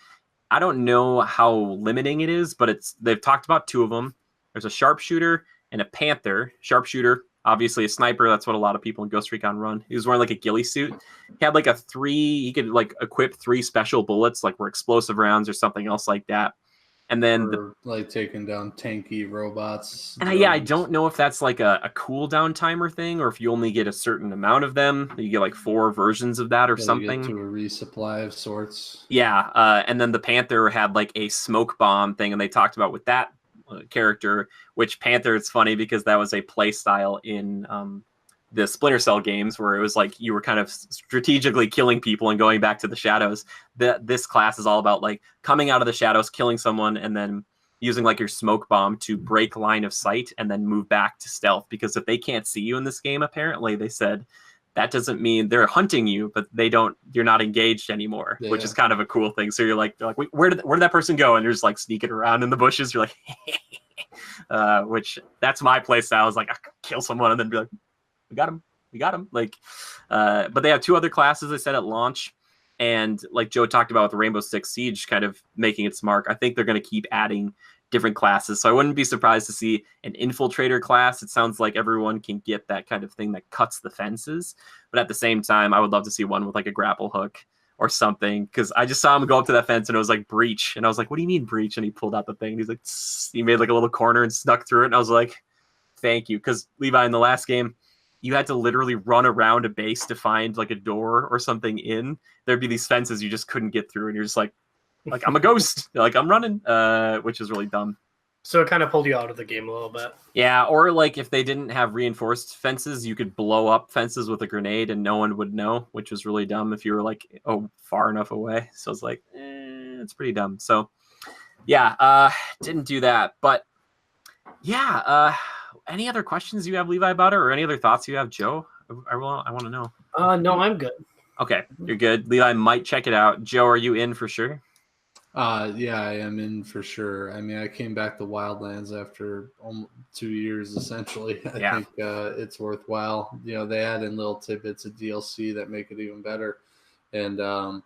I don't know how limiting it is, but they've talked about 2 of them. There's a sharpshooter and a panther. Sharpshooter, obviously a sniper. That's what a lot of people in Ghost Recon run. He was wearing like a ghillie suit. He had like he could like equip 3 special bullets, like were explosive rounds or something else like that. And then like taking down tanky robots. And I don't know if that's like a cooldown timer thing, or if you only get a certain amount of them. You get like 4 versions of that or something. You get to a resupply of sorts. Yeah. And then the Panther had like a smoke bomb thing, and they talked about with that character, which Panther, it's funny because that was a play style in the Splinter Cell games where it was like you were kind of strategically killing people and going back to the shadows. This class is all about like coming out of the shadows, killing someone, and then using like your smoke bomb to break line of sight and then move back to stealth. Because if they can't see you in this game, apparently they said that doesn't mean they're hunting you, but you're not engaged anymore, which is kind of a cool thing. So you're like, wait, where did that person go? And you're just like sneaking around in the bushes. You're like, which that's my play style, is like I kill someone and then be like, we got him. Like, but they have 2 other classes they said at launch. And like Joe talked about with the Rainbow Six Siege kind of making its mark, I think they're going to keep adding different classes. So I wouldn't be surprised to see an infiltrator class. It sounds like everyone can get that kind of thing that cuts the fences. But at the same time, I would love to see one with like a grapple hook or something, because I just saw him go up to that fence and it was like breach. And I was like, what do you mean breach? And he pulled out the thing and he's like, tss. He made like a little corner and snuck through it. And I was like, thank you. Because Levi, in the last game, you had to literally run around a base to find like a door or something in. There'd be these fences you just couldn't get through. And you're just like I'm a ghost. Like I'm running, which is really dumb. So it kind of pulled you out of the game a little bit. Yeah, or like if they didn't have reinforced fences, you could blow up fences with a grenade and no one would know, which was really dumb if you were like far enough away. So it's like, it's pretty dumb. So yeah, didn't do that. But yeah, any other questions you have, Levi, about it, or any other thoughts you have, Joe? I want to know. No, I'm good. Okay, you're good. Levi might check it out. Joe, are you in for sure? Yeah, I am in for sure. I mean, I came back to Wildlands after 2 years, essentially. I think it's worthwhile. You know, they add in little tidbits of DLC that make it even better. And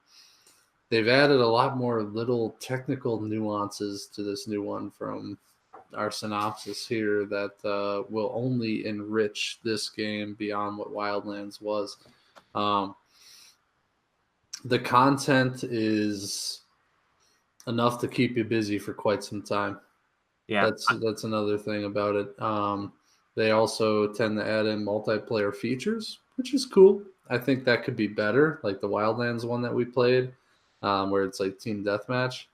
they've added a lot more little technical nuances to this new one from our synopsis here that will only enrich this game beyond what Wildlands was. The content is enough to keep you busy for quite some time. Yeah, that's another thing about it. They also tend to add in multiplayer features, which is cool. I think that could be better, like the Wildlands one that we played, where it's like team deathmatch.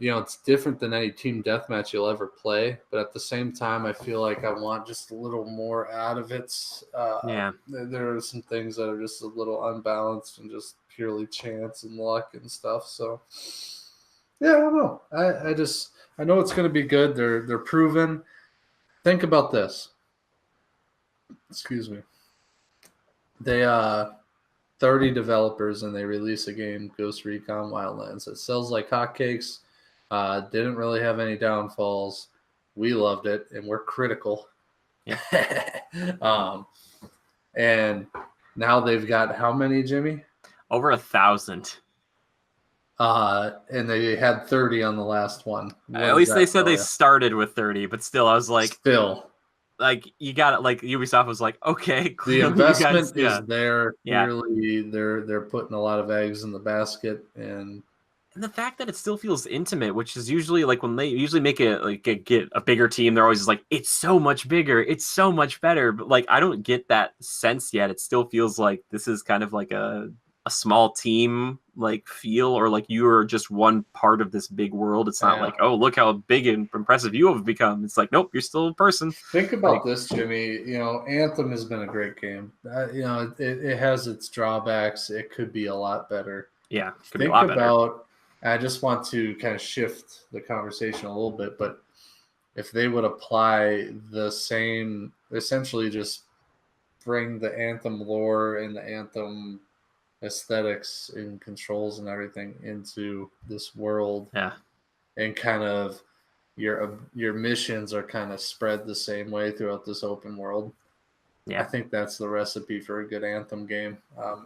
You know, it's different than any team deathmatch you'll ever play, but at the same time, I feel like I want just a little more out of it. There are some things that are just a little unbalanced and just purely chance and luck and stuff. So, yeah, I don't know. I know it's going to be good. They're proven. Think about this. Excuse me. They 30 developers and they release a game, Ghost Recon Wildlands. It sells like hotcakes. Didn't really have any downfalls. We loved it, and we're critical. Yeah. And now they've got how many, Jimmy? Over 1,000. And they had 30 on the last one. At least they said they started with 30, but still, I was like, you got it. Like Ubisoft was like, okay, the investment is there. Yeah. Clearly, they're putting a lot of eggs in the basket, and the fact that it still feels intimate, which is usually like when they usually make it get a bigger team, they're always just like, it's so much bigger, it's so much better. But like, I don't get that sense yet. It still feels like this is kind of like a small team like feel, or like you are just one part of this big world. It's not like, oh, look how big and impressive you have become. It's like, nope, you're still a person. Think about this, Jimmy. You know, Anthem has been a great game. You know, it has its drawbacks. It could be a lot better. Yeah, could be a lot better. I just want to kind of shift the conversation a little bit, but if they would apply the same, essentially just bring the Anthem lore and the Anthem aesthetics and controls and everything into this world, and kind of your missions are kind of spread the same way throughout this open world. I think that's the recipe for a good Anthem game.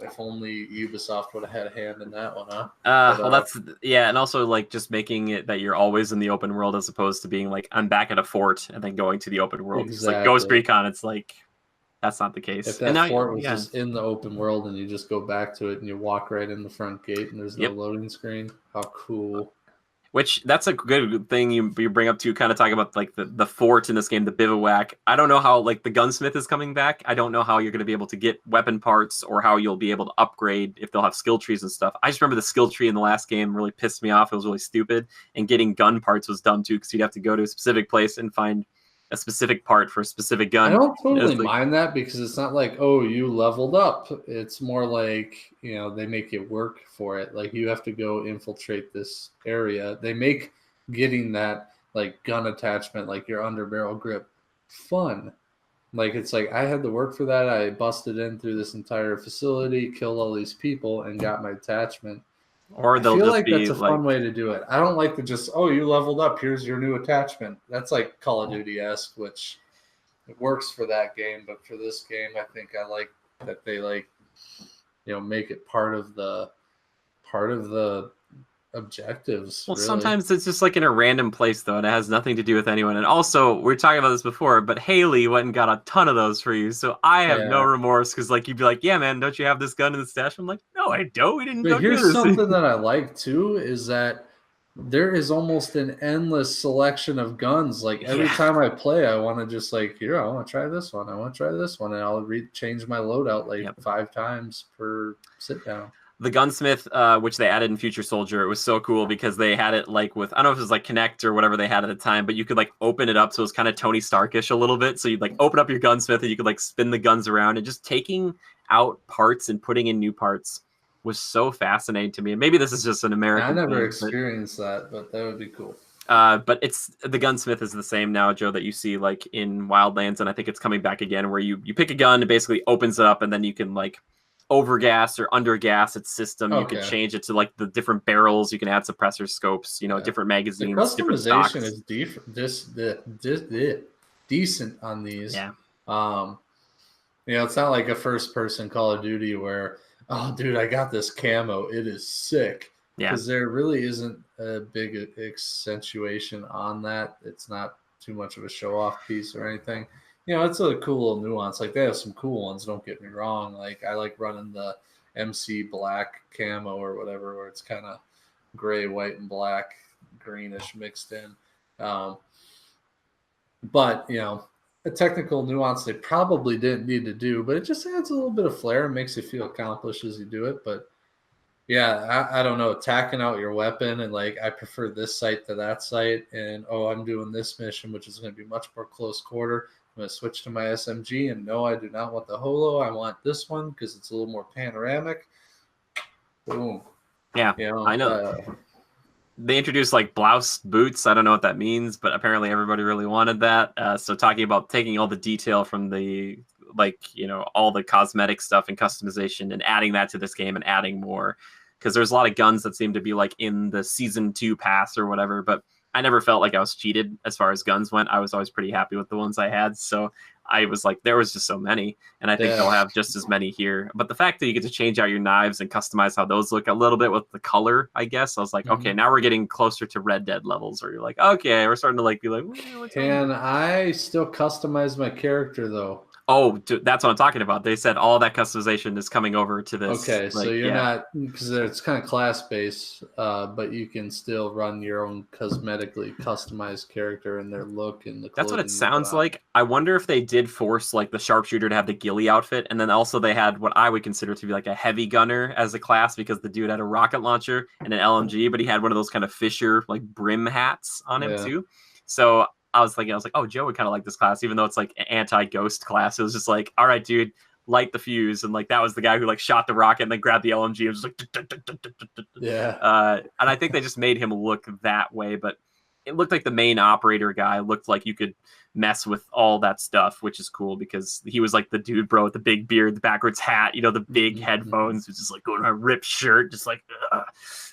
If only Ubisoft would have had a hand in that one, huh? And also like just making it that you're always in the open world as opposed to being like, I'm back at a fort and then going to the open world. Exactly. It's like Ghost Recon, it's like, that's not the case. If that fort was just in the open world and you just go back to it and you walk right in the front gate and there's no loading screen, how cool. Which that's a good thing you bring up to kind of talk about like the fort in this game, the bivouac. I don't know how like the gunsmith is coming back. I don't know how you're going to be able to get weapon parts or how you'll be able to upgrade if they'll have skill trees and stuff. I just remember the skill tree in the last game really pissed me off. It was really stupid. And getting gun parts was dumb too, because you'd have to go to a specific place and find a specific part for a specific gun. I don't totally mind that, because it's not like, oh, you leveled up. It's more like, you know, they make you work for it. Like, you have to go infiltrate this area. They make getting that like gun attachment, like your under barrel grip, fun. Like, it's like, I had to work for that. I busted in through this entire facility, killed all these people, and got my attachment. Or they'll just like that's a fun way to do it. I don't like to just, oh, you leveled up, here's your new attachment. That's like Call of Duty-esque, which it works for that game, but for this game, I think I like that they like, you know, make it part of the objectives. Well, really. sometimes it's just like in a random place, though, and it has nothing to do with anyone. And also, we were talking about this before, but Haley went and got a ton of those for you. So I have no Yeah. remorse because, like, you'd be like, yeah, man, don't you have this gun in the stash? I'm like, no, I don't. We didn't But go do here's this. something that I like too is that there is almost an endless selection of guns. Like every Yeah. time I play, I want to just like, here, I want to try this one. I want to try this one. And I'll change my loadout like Yep. 5 times per sit down. The gunsmith, which they added in Future Soldier, it was so cool because they had it like with, I don't know if it was like Connect or whatever they had at the time, but you could like open it up, so it was kind of Tony Starkish a little bit. So you'd like open up your gunsmith and you could like spin the guns around, and just taking out parts and putting in new parts was so fascinating to me. And maybe this is just an American I never thing, experienced that, but that would be cool. but it's the gunsmith is the same now, Joe, that you see like in Wildlands, and I think it's coming back again, where you pick a gun, it basically opens it up, and then you can like overgas or undergas its system. You can Okay. change it to like the different barrels. You can add suppressor scopes, you know, Yeah. different The magazines, different stocks. customization is decent on these. Yeah. You know, it's not like a first person Call of Duty where, oh, dude, I got this camo. It is sick. Yeah. Because there really isn't a big accentuation on that. It's not too much of a show off piece or anything. You know, it's a cool little nuance. Like, they have some cool ones, don't get me wrong. Like, I like running the MC black camo or whatever, where it's kind of gray, white, and black, greenish mixed in. But, you know, a technical nuance they probably didn't need to do, but it just adds a little bit of flair and makes you feel accomplished as you do it. But yeah, I don't know, attacking out your weapon and like, I prefer this site to that site, and oh, I'm doing this mission, which is going to be much more close quarter. I'm going to switch to my SMG, and no, I do not want the holo. I want this one because it's a little more panoramic. Boom. Yeah, You know, I know. They introduced like blouse boots. I don't know what that means, but apparently everybody really wanted that. So talking about taking all the detail from the, like, you know, all the cosmetic stuff and customization and adding that to this game and adding more, because there's a lot of guns that seem to be like in the season 2 pass or whatever, but I never felt like I was cheated as far as guns went. I was always pretty happy with the ones I had. So I was like, there was just so many, and I think they'll have just as many here. But the fact that you get to change out your knives and customize how those look a little bit with the color, I guess, I was like, okay, now we're getting closer to Red Dead levels, where you're like, okay, we're starting to like be like, can I still customize my character though? Oh, that's what I'm talking about. They said all that customization is coming over to this. Okay, so you're not, because it's kind of class based, but you can still run your own cosmetically customized character and their look and the clothing. That's what it sounds like. I wonder if they did force like the sharpshooter to have the ghillie outfit, and then also they had what I would consider to be like a heavy gunner as a class, because the dude had a rocket launcher and an LMG, but he had one of those kind of Fisher like brim hats on him too. So I was like, oh, Joe would kind of like this class, even though it's like an anti-ghost class. It was just like, all right, dude, light the fuse. And like, that was the guy who like shot the rocket and then grabbed the LMG and was like, and I think they just made him look that way. But it looked like the main operator guy looked like you could mess with all that stuff, which is cool because he was like the dude, bro, with the big beard, the backwards hat, you know, the big headphones, was just like going on a ripped shirt, just like, ugh.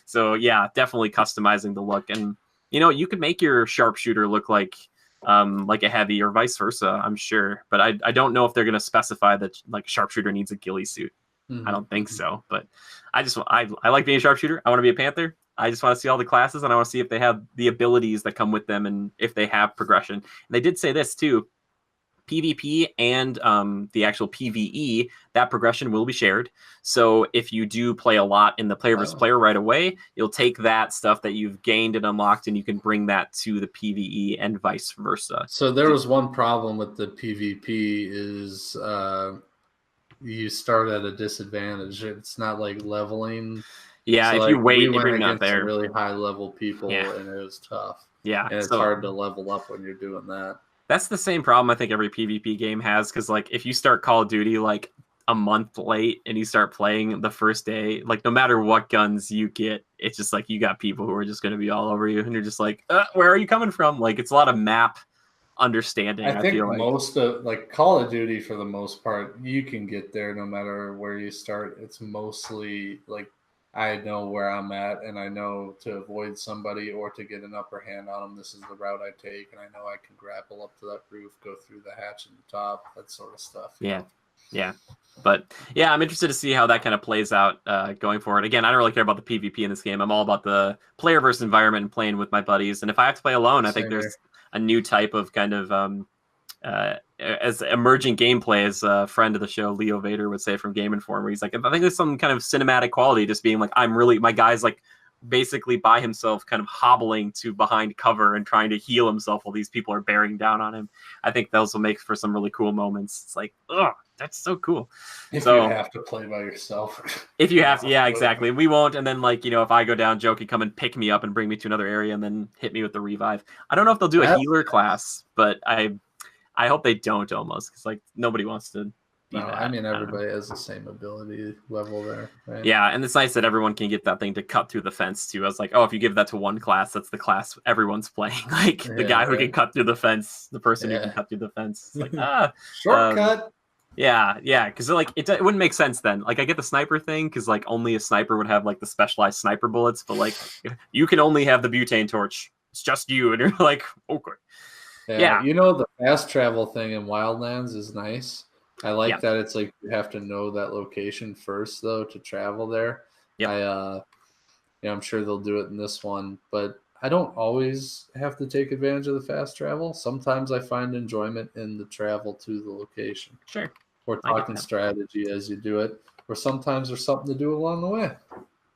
So yeah, definitely customizing the look. And you know, you could make your sharpshooter look like a heavy or vice versa, I'm sure. But I don't know if they're going to specify that like sharpshooter needs a ghillie suit. I don't think so. But I like being a sharpshooter. I want to be a panther. I just want to see all the classes, and I want to see if they have the abilities that come with them and if they have progression. And they did say this too. PvP and the actual PvE, that progression will be shared. So if you do play a lot in the player versus player right away, you'll take that stuff that you've gained and unlocked, and you can bring that to the PvE and vice versa. So there was one problem with the PvP is you start at a disadvantage. It's not like leveling. Yeah, so if like you wait, we if you're went not against there, really high level people, and it was tough. Yeah, and it's hard to level up when you're doing that. That's the same problem I think every PvP game has, because like if you start Call of Duty like a month late and you start playing the first day, like no matter what guns you get, it's just like you got people who are just going to be all over you, and you're just like, where are you coming from? Like it's a lot of map understanding. I think feel like most of like Call of Duty, for the most part, you can get there no matter where you start. It's mostly like I know where I'm at, and I know to avoid somebody or to get an upper hand on them, this is the route I take, and I know I can grapple up to that roof, go through the hatch in the top, that sort of stuff. Yeah. Yeah. But yeah, I'm interested to see how that kind of plays out going forward. Again, I don't really care about the PvP in this game. I'm all about the player versus environment and playing with my buddies. And if I have to play alone, I think there's a new type of kind of as emerging gameplay, as a friend of the show, Leo Vader, would say from Game Informer. He's like, I think there's some kind of cinematic quality just being like, my guy's like basically by himself kind of hobbling to behind cover and trying to heal himself while these people are bearing down on him. I think those will make for some really cool moments. It's like, ugh, that's so cool. If you have to play by yourself. If you have to, yeah, exactly. We won't. And then, like, if I go down, Joe can come and pick me up and bring me to another area and then hit me with the revive. I don't know if they'll do a healer class, but I hope they don't almost, because, like, nobody wants to be that. I mean, everybody has the same ability level there, right? Yeah, and it's nice that everyone can get that thing to cut through the fence, too. I was like, oh, if you give that to one class, that's the class everyone's playing. Like, the guy who can cut through the fence, the person who can cut through the fence. It's like, shortcut. Yeah, because like it wouldn't make sense then. Like I get the sniper thing because like only a sniper would have like the specialized sniper bullets, but like you can only have the butane torch. It's just you, and you're like, okay. Yeah. The fast travel thing in Wildlands is nice. I like that it's like you have to know that location first though to travel there. Yeah. I'm sure they'll do it in this one, but I don't always have to take advantage of the fast travel. Sometimes I find enjoyment in the travel to the location. Sure. Or talking strategy as you do it. Or sometimes there's something to do along the way.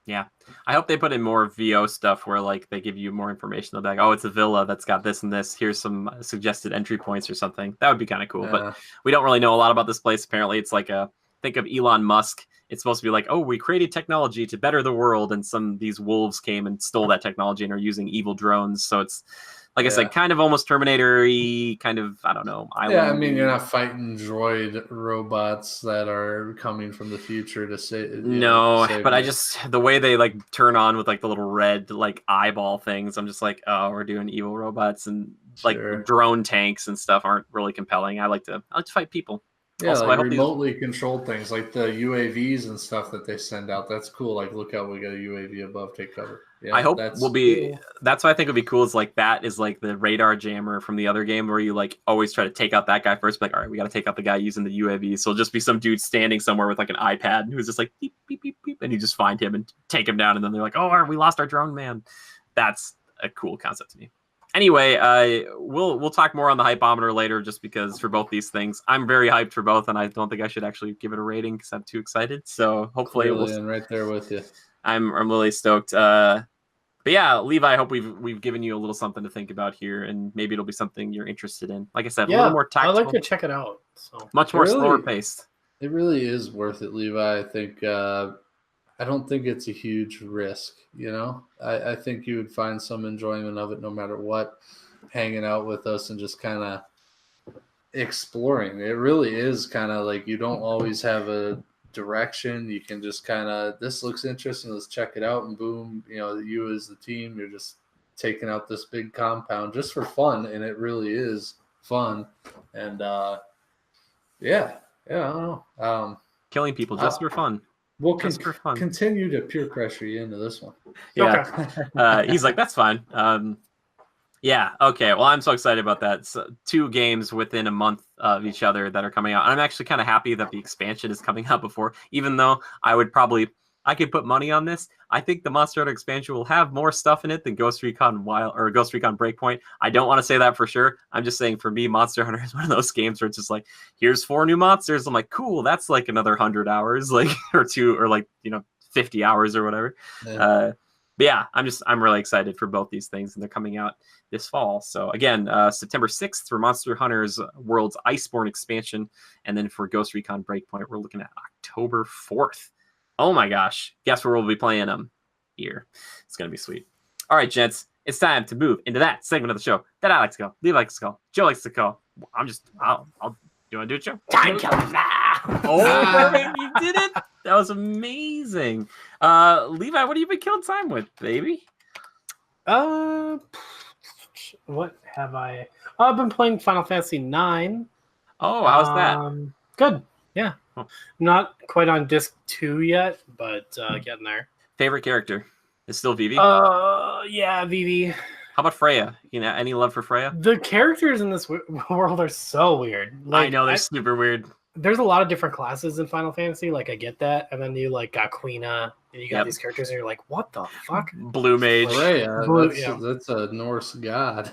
Yeah. I hope they put in more VO stuff where like they give you more information. They'll be like, oh, it's a villa that's got this and this. Here's some suggested entry points or something. That would be kind of cool. But we don't really know a lot about this place. Apparently it's like think of Elon Musk. It's supposed to be like, oh, we created technology to better the world, and these wolves came and stole that technology and are using evil drones. So it's, like I said, kind of almost Terminator-y, kind of, I don't know. Yeah, I mean, you're not fighting droid robots that are coming from the future to say. But I just, the way they like turn on with like the little red like eyeball things, I'm just like, oh, we're doing evil robots, and like drone tanks and stuff aren't really compelling. I like to fight people. Yeah, also, like remotely controlled things like the UAVs and stuff that they send out. That's cool. Like, look out, we got a UAV above, take cover. Yeah, I hope that's what I think would be cool is like that is like the radar jammer from the other game where you like always try to take out that guy first. Like, all right, we got to take out the guy using the UAV. So it'll just be some dude standing somewhere with like an iPad who's just like beep, beep, beep, beep. And you just find him and take him down. And then they're like, oh, we lost our drone man. That's a cool concept to me. Anyway, we'll talk more on the hypometer later, just because for both these things, I'm very hyped for both, and I don't think I should actually give it a rating because I'm too excited. So hopefully, I'm right there with you. I'm really stoked. But yeah, Levi, I hope we've given you a little something to think about here, and maybe it'll be something you're interested in. Like I said, a little more tactical. I'd like to check it out. So. Much more slower paced. It really is worth it, Levi. I think. I don't think it's a huge risk, I think you would find some enjoyment of it no matter what, hanging out with us and just kind of exploring. It really is kind of like you don't always have a direction. You can just kind of, this looks interesting, let's check it out, and boom, you as the team, you're just taking out this big compound just for fun, and it really is fun. And I don't know. Killing people just for fun. We'll continue to peer pressure you into this one. Yeah. Okay. He's like, that's fine. Yeah. Okay. Well, I'm so excited about that. So, 2 games within a month of each other that are coming out. I'm actually kind of happy that the expansion is coming out before, even though I could put money on this. I think the Monster Hunter expansion will have more stuff in it than Ghost Recon Ghost Recon Breakpoint. I don't want to say that for sure. I'm just saying for me, Monster Hunter is one of those games where it's just like, here's 4 new monsters. I'm like, cool, that's like another 100 hours, like or 2 or like 50 hours or whatever. Yeah. But yeah, I'm really excited for both these things, and they're coming out this fall. So again, September 6th for Monster Hunter's World's Iceborne expansion, and then for Ghost Recon Breakpoint, we're looking at October 4th. Oh my gosh. Guess where we'll be playing them here. It's going to be sweet. All right, gents. It's time to move into that segment of the show that I like to call, Levi likes to call, Joe likes to call. I'll do you want to do it, Joe? Timekillers. Oh, you did it. That was amazing. Levi, what have you been killing time with, baby? What have I? I've been playing Final Fantasy 9. Oh, how's that? Good. Yeah. Oh. Not quite on disc 2 yet, but getting there. Favorite character is still Vivi? Yeah, Vivi. How about Freya? Any love for Freya? The characters in this world are so weird. I know, they're super weird. there's a lot of different classes in Final Fantasy. Like I get that, and then you like got Quina, and you got these characters, and you're like, what the fuck? Blue Mage. That's a Norse god.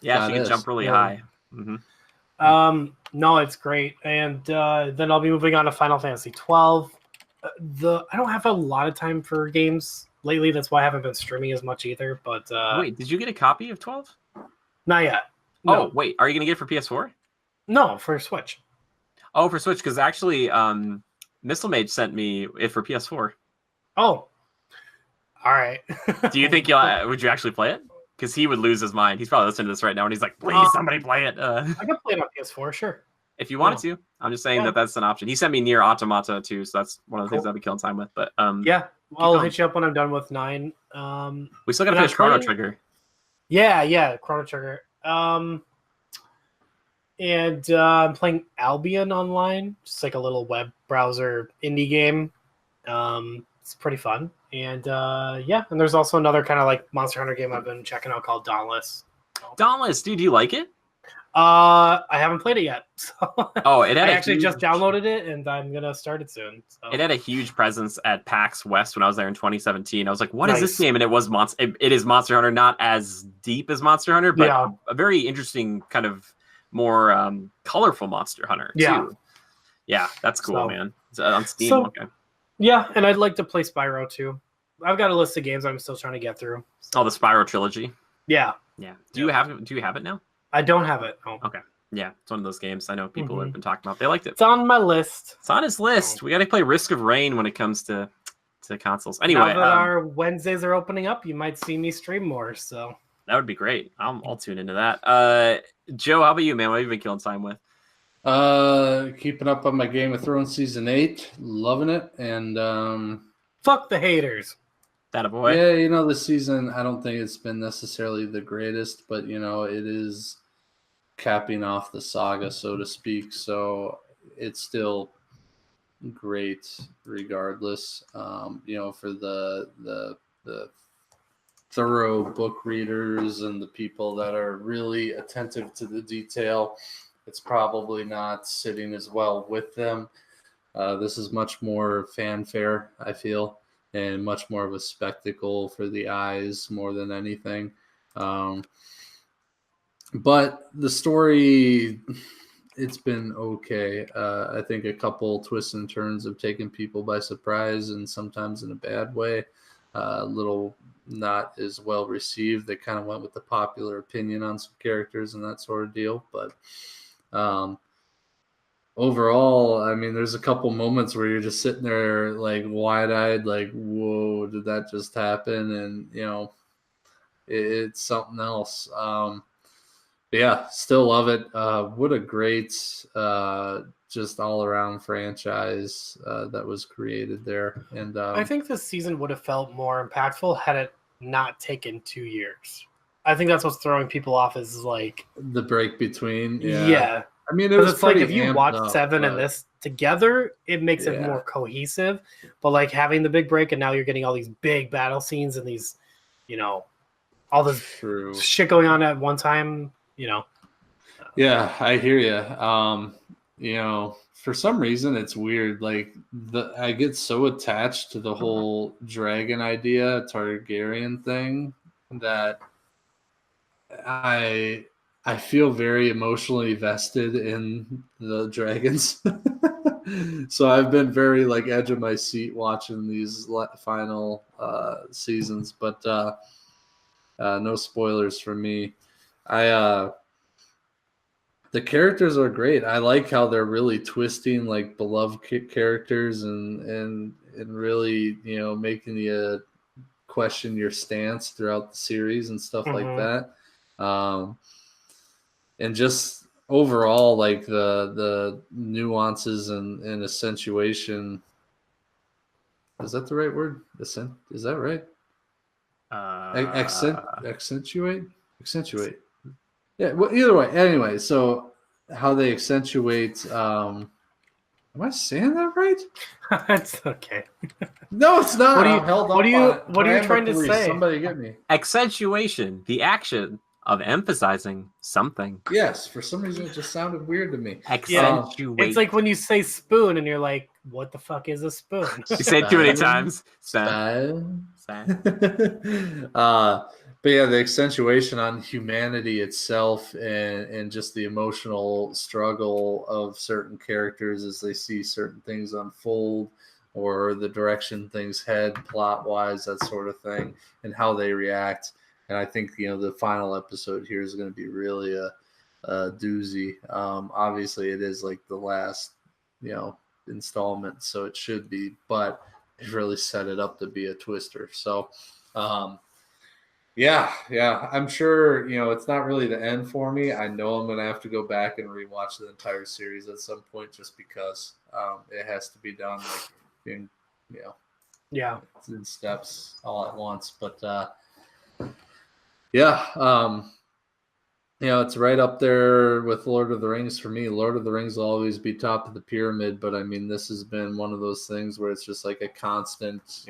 Yeah, she can jump really high. Mm-hmm. No, it's great, and then I'll be moving on to Final Fantasy 12. I don't have a lot of time for games lately. That's why I haven't been streaming as much either. But wait, did you get a copy of 12? Not yet. No. Oh, wait, are you gonna get it for PS4? No, for Switch. Oh, for Switch, because actually, Missile Mage sent me it for PS4. Oh, all right. Do you think would you actually play it? Because he would lose his mind. He's probably listening to this right now, and he's like, "Please, somebody play it." I can play it on PS4, sure. If you wanted to, I'm just saying that's an option. He sent me Nier Automata too, so that's one of the things I'll be killing time with. But yeah, I'll hit you up when I'm done with 9. We still gotta finish Chrono Trigger. Yeah, Chrono Trigger. And I'm playing Albion online, just like a little web browser indie game. It's pretty fun. And and there's also another kind of like Monster Hunter game I've been checking out called Dauntless. Dauntless, dude, do you like it? I haven't played it yet. So oh, I actually just downloaded it, and I'm gonna start it soon. So. It had a huge presence at PAX West when I was there in 2017. I was like, "What is this game?" And it was It is Monster Hunter, not as deep as Monster Hunter, but a very interesting kind of more colorful Monster Hunter too. Yeah, that's cool, man. It's on Steam. Okay. Yeah, and I'd like to play Spyro too. I've got a list of games I'm still trying to get through. So. Oh, the Spyro trilogy. Yeah. Do you have it now? I don't have it. No. Okay. Yeah, it's one of those games I know people have been talking about. They liked it. It's on my list. It's on his list. We got to play Risk of Rain when it comes to consoles. Anyway, now that our Wednesdays are opening up, you might see me stream more. So that would be great. I'll tune into that. Joe, how about you, man? What have you been killing time with? Keeping up on my Game of Thrones season 8, loving it, and fuck the haters. That a boy. Yeah, this season I don't think it's been necessarily the greatest, but it is capping off the saga, so to speak. So it's still great regardless. For the thorough book readers and the people that are really attentive to the detail, it's probably not sitting as well with them. This is much more fanfare, I feel, and much more of a spectacle for the eyes more than anything. But the story, it's been okay. I think a couple twists and turns have taken people by surprise, and sometimes in a bad way. A little not as well received. They kind of went with the popular opinion on some characters and that sort of deal. But overall, I mean, there's a couple moments where you're just sitting there like wide-eyed, like, whoa, did that just happen? And, it's something else. But yeah, still love it. What a great just all-around franchise that was created there. And I think this season would have felt more impactful had it not taken 2 years. I think that's what's throwing people off is like the break between. Yeah. I mean, it's like if you watch 7 and this together, it makes it more cohesive. But like having the big break, and now you're getting all these big battle scenes and these, all this shit going on at one time. Yeah, I hear you. For some reason it's weird. Like I get so attached to the whole dragon idea, Targaryen thing, that I feel very emotionally vested in the dragons. So I've been very like edge of my seat watching these final seasons, but no spoilers for me. The characters are great. I like how they're really twisting like beloved characters and really, making you question your stance throughout the series and stuff like that. And just overall, like the nuances and accentuation. Is that the right word? Is that right? Accentuate. Yeah, well, either way. Anyway, so how they accentuate. Am I saying that right? That's okay. No, it's not. What are you trying to say? Somebody get me. Accentuation, the action of emphasizing something. Yes, for some reason it just sounded weird to me. Accentuate. It's like when you say spoon and you're like, what the fuck is a spoon? You say it too many times. But yeah, the accentuation on humanity itself and just the emotional struggle of certain characters as they see certain things unfold or the direction things head plot wise, that sort of thing, and how they react. And I think, the final episode here is going to be really a doozy. Obviously it is like the last, installment, so it should be, but it really set it up to be a twister. So, yeah, I'm sure, it's not really the end for me. I know I'm going to have to go back and rewatch the entire series at some point just because it has to be done like in, in steps all at once. But it's right up there with Lord of the Rings for me. Lord of the Rings will always be top of the pyramid, but I mean, this has been one of those things where it's just like a constant,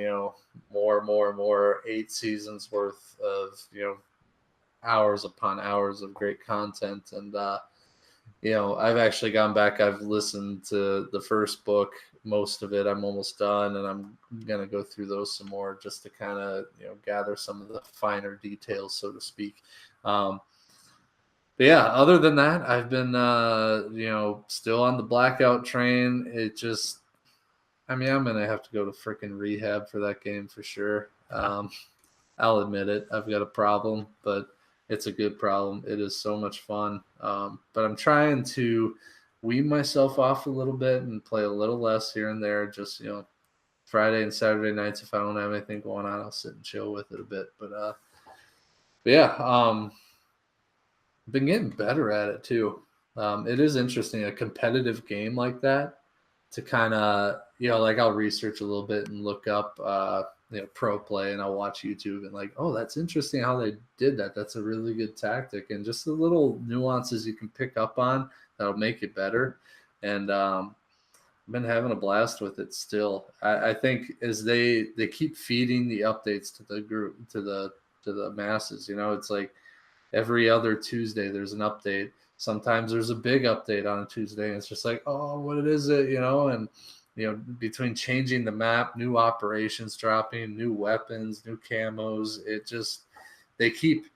more 8 seasons worth of, hours upon hours of great content. And, I've actually gone back. I've listened to the first book, most of it. I'm almost done, and I'm going to go through those some more just to kind of, gather some of the finer details, so to speak. But yeah, other than that, I've been, still on the blackout train. It just, I'm going to have to go to freaking rehab for that game for sure. I'll admit it. I've got a problem, but it's a good problem. It is so much fun. But I'm trying to wean myself off a little bit and play a little less here and there. Just, Friday and Saturday nights, if I don't have anything going on, I'll sit and chill with it a bit. But yeah, been getting better at it too. It is interesting, a competitive game like that, to kind of, like I'll research a little bit and look up, pro play, and I'll watch YouTube and like, oh, that's interesting how they did that. That's a really good tactic, and just the little nuances you can pick up on that'll make it better. And I've been having a blast with it still. I think as they keep feeding the updates to the group, to the masses, it's like, every other Tuesday, there's an update. Sometimes there's a big update on a Tuesday, and it's just like, oh, what is it, And, between changing the map, new operations dropping, new weapons, new camos, they keep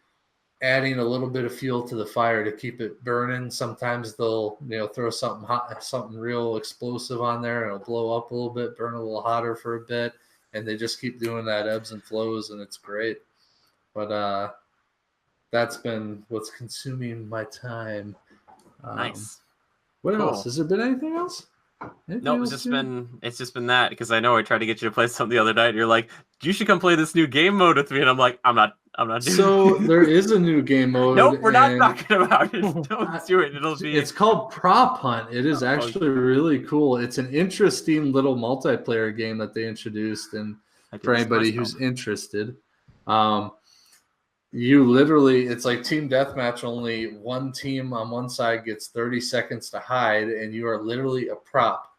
adding a little bit of fuel to the fire to keep it burning. Sometimes they'll, throw something hot, something real explosive on there, and it'll blow up a little bit, burn a little hotter for a bit, and they just keep doing that ebbs and flows, and it's great. But that's been what's consuming my time. Nice. What else? Has there been anything else? Nope, it's just been that, because I know I tried to get you to play something the other night, and you're like, you should come play this new game mode with me, and I'm like, I'm not doing So there is a new game mode. Nope, we're not talking about it. Don't do it. It's called Prop Hunt. It is actually really cool. It's an interesting little multiplayer game that they introduced, and for anybody who's interested, you literally, it's like team deathmatch, only one team on one side gets 30 seconds to hide, and you are literally a prop.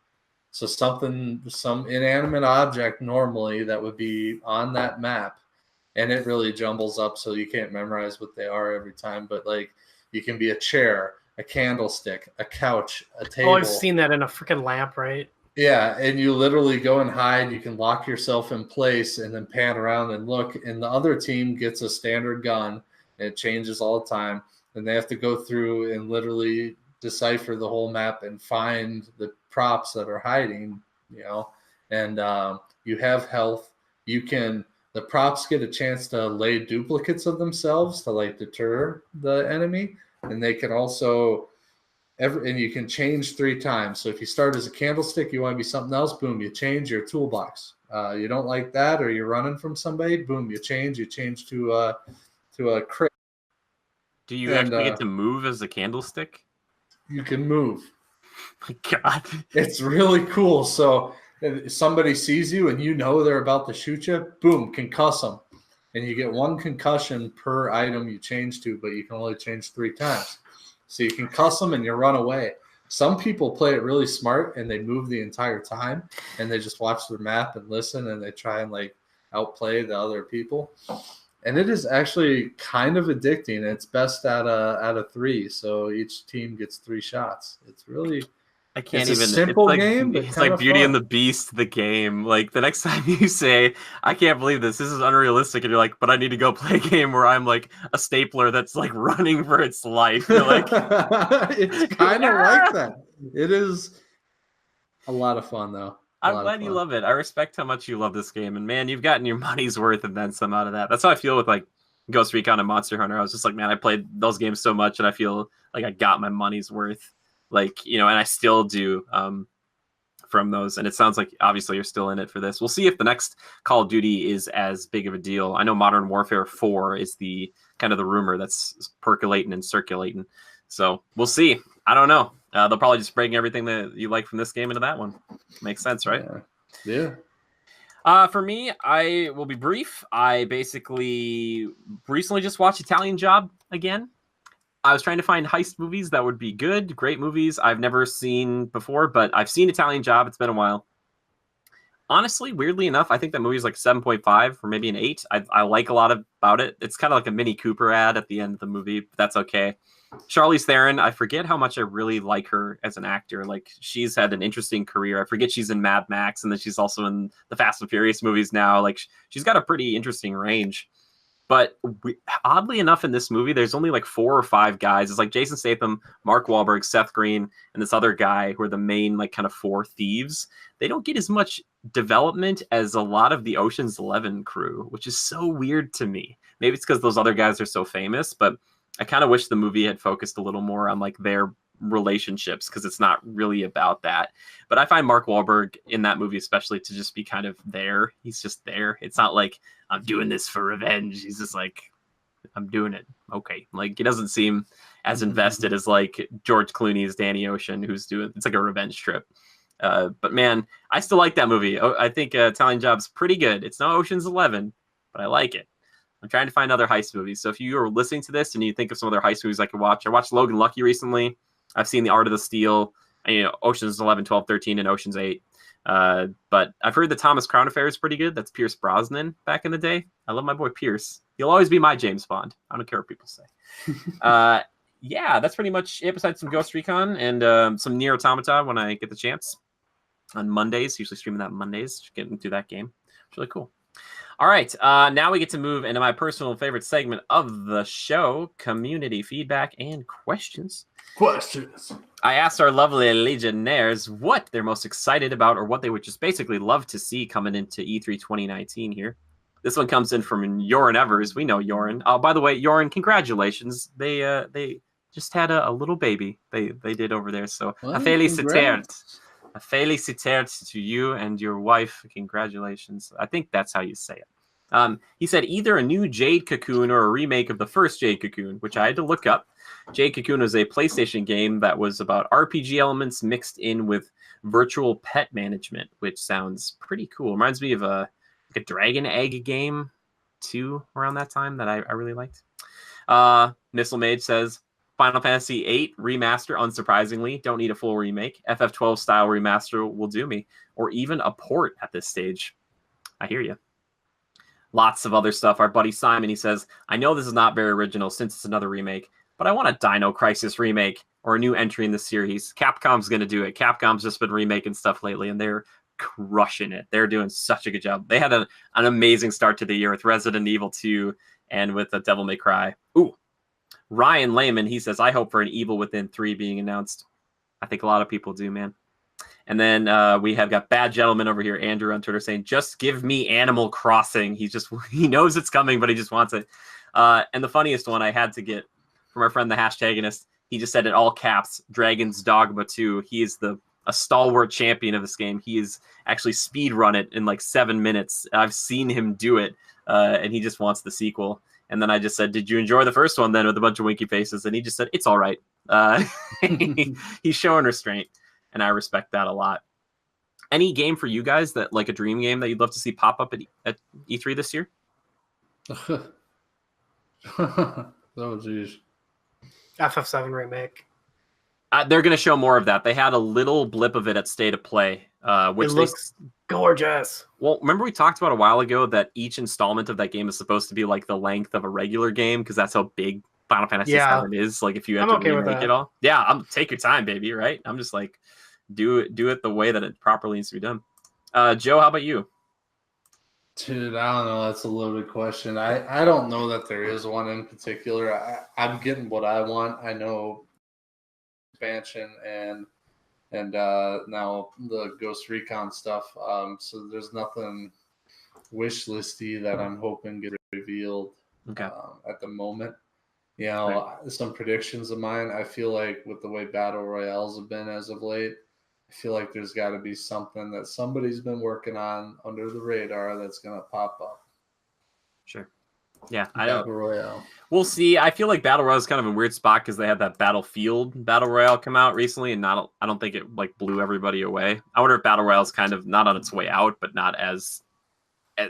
So some inanimate object normally that would be on that map, and it really jumbles up so you can't memorize what they are every time. But like, you can be a chair, a candlestick, a couch, a table. Oh, I've seen that in a freaking lamp, right? Yeah, and you literally go and hide. You can lock yourself in place and then pan around and look. And the other team gets a standard gun. And it changes all the time. And they have to go through and literally decipher the whole map and find the props that are hiding, And you have health. The props get a chance to lay duplicates of themselves to like deter the enemy. And they can also... and you can change 3 times. So if you start as a candlestick, you want to be something else, boom, you change your toolbox. You don't like that, or you're running from somebody, boom, you change to a crate. Do you actually get to move as a candlestick? You can move. My God. It's really cool. So if somebody sees you and they're about to shoot you, boom, concuss them. And you get 1 concussion per item you change to, but you can only change 3 times. So you can cuss them and you run away. Some people play it really smart and they move the entire time and they just watch their map and listen and they try and like outplay the other people. And it is actually kind of addicting. It's best out of 3, so each team gets 3 shots. It's really I can't it's even. a simple game, but It's kind like of Beauty and fun. the Beast, the game. Like the next time you say, "I can't believe this. This is unrealistic," and you're like, "But I need to go play a game where I'm like a stapler that's like running for its life." You're like, It's kind of like that. It is a lot of fun, though. I'm glad you love it. I respect how much you love this game, and man, you've gotten your money's worth and then some out of that. That's how I feel with like Ghost Recon and Monster Hunter. I was just like, man, I played those games so much, and I feel like I got my money's worth. Like, and I still do from those. And it sounds like obviously you're still in it for this. We'll see if the next Call of Duty is as big of a deal. I know Modern Warfare 4 is the kind of the rumor that's percolating and circulating. So we'll see. I don't know. They'll probably just bring everything that you like from this game into that one. Makes sense, right? Yeah. For me, I will be brief. I basically recently just watched Italian Job again. I was trying to find heist movies that would be good, great movies I've never seen before, but I've seen Italian Job. It's been a while. Honestly, weirdly enough, I think that movie is like 7.5 or maybe an 8. I like a lot about it. It's kind of like a Mini Cooper ad at the end of the movie, but that's okay. Charlize Theron, I forget how much I really like her as an actor. Like, she's had an interesting career. I forget she's in Mad Max, and then she's also in the Fast and Furious movies now. Like, she's got a pretty interesting range. But oddly enough, in this movie, there's only like 4 or 5 guys. It's like Jason Statham, Mark Wahlberg, Seth Green, and this other guy who are the main like kind of 4 thieves. They don't get as much development as a lot of the Ocean's 11 crew, which is so weird to me. Maybe it's because those other guys are so famous, but I kind of wish the movie had focused a little more on like their relationships, because it's not really about that. But I find Mark Wahlberg in that movie especially to just be kind of there. He's just there. It's not like I'm doing this for revenge. He's just like, I'm doing it. Okay. Like, he doesn't seem as invested as like George Clooney's Danny Ocean, who's doing, it's like a revenge trip. But man, I still like that movie. I think Italian Job's pretty good. It's no Ocean's 11, but I like it. I'm trying to find other heist movies. So if you are listening to this and you think of some other heist movies I could watch, I watched Logan Lucky recently. I've seen The Art of the Steal, Oceans 11, 12, 13, and Oceans 8. But I've heard the Thomas Crown Affair is pretty good. That's Pierce Brosnan back in the day. I love my boy Pierce. He'll always be my James Bond. I don't care what people say. Yeah, that's pretty much it, besides some Ghost Recon and some Nier Automata when I get the chance on Mondays. Usually streaming that on Mondays. Just getting through that game. It's really cool. All right, now we get to move into my personal favorite segment of the show, community feedback and questions. I asked our lovely Legionnaires what they're most excited about or what they would just basically love to see coming into E3 2019 here. This one comes in from Yorin Evers. We know Yorin. Oh, by the way, Yorin, congratulations. They just had a little baby. They did over there. So Well, a félicitaire to you and your wife. Congratulations. I think that's how you say it. He said either a new Jade Cocoon or a remake of the first Jade Cocoon, which I had to look up. Jade Cocoon was a PlayStation game that was about RPG elements mixed in with virtual pet management, which sounds pretty cool. Reminds me of a Dragon Egg game too around that time that I really liked. Missile Mage says Final Fantasy VIII remaster, unsurprisingly. Don't need a full remake. FF12 style remaster will do me. Or even a port at this stage. I hear you. Lots of other stuff. Our buddy Simon, he says, I know this is not very original since it's another remake, but I want a Dino Crisis remake or a new entry in the series. Capcom's going to do it. Capcom's just been remaking stuff lately, and they're crushing it. They're doing such a good job. They had an amazing start to the year with Resident Evil 2 and with Devil May Cry. Ooh. Ryan Lehman, he says, I hope for an Evil Within 3 being announced. I think a lot of people do, man. And then we have got Bad Gentleman over here, Andrew on Twitter, saying, just give me Animal Crossing. He knows it's coming, but he just wants it. And the funniest one I had to get from our friend, the Hashtagonist, he just said in all caps, Dragon's Dogma 2. He is a stalwart champion of this game. He is actually speed run it in like 7 minutes. I've seen him do it, and he just wants the sequel. And then I just said, did you enjoy the first one then, with a bunch of winky faces? And he just said, it's all right. He's showing restraint, and I respect that a lot. Any game for you guys that like a dream game that you'd love to see pop up at E3 this year? Oh, geez. FF7 remake. They're going to show more of that. They had a little blip of it at State of Play, which it looks gorgeous. Well, remember we talked about a while ago that each installment of that game is supposed to be like the length of a regular game because that's how big Final Fantasy VII is. Like if you had to remake it all, take your time, baby. Right? I'm just like do it the way that it properly needs to be done. Joe, how about you? Dude, I don't know. That's a loaded question. I don't know that there is one in particular. I'm getting what I want. I know expansion and now the Ghost Recon stuff. So there's nothing wish listy that I'm hoping gets revealed at the moment. You know, some predictions of mine. I feel like with the way battle royales have been as of late, I feel like there's got to be something that somebody's been working on under the radar that's going to pop up. Sure. Yeah, Battle Royale. We'll see. I feel like Battle Royale is kind of a weird spot because they had that Battlefield Battle Royale come out recently, and I don't think it like blew everybody away. I wonder if Battle Royale is kind of not on its way out, but not as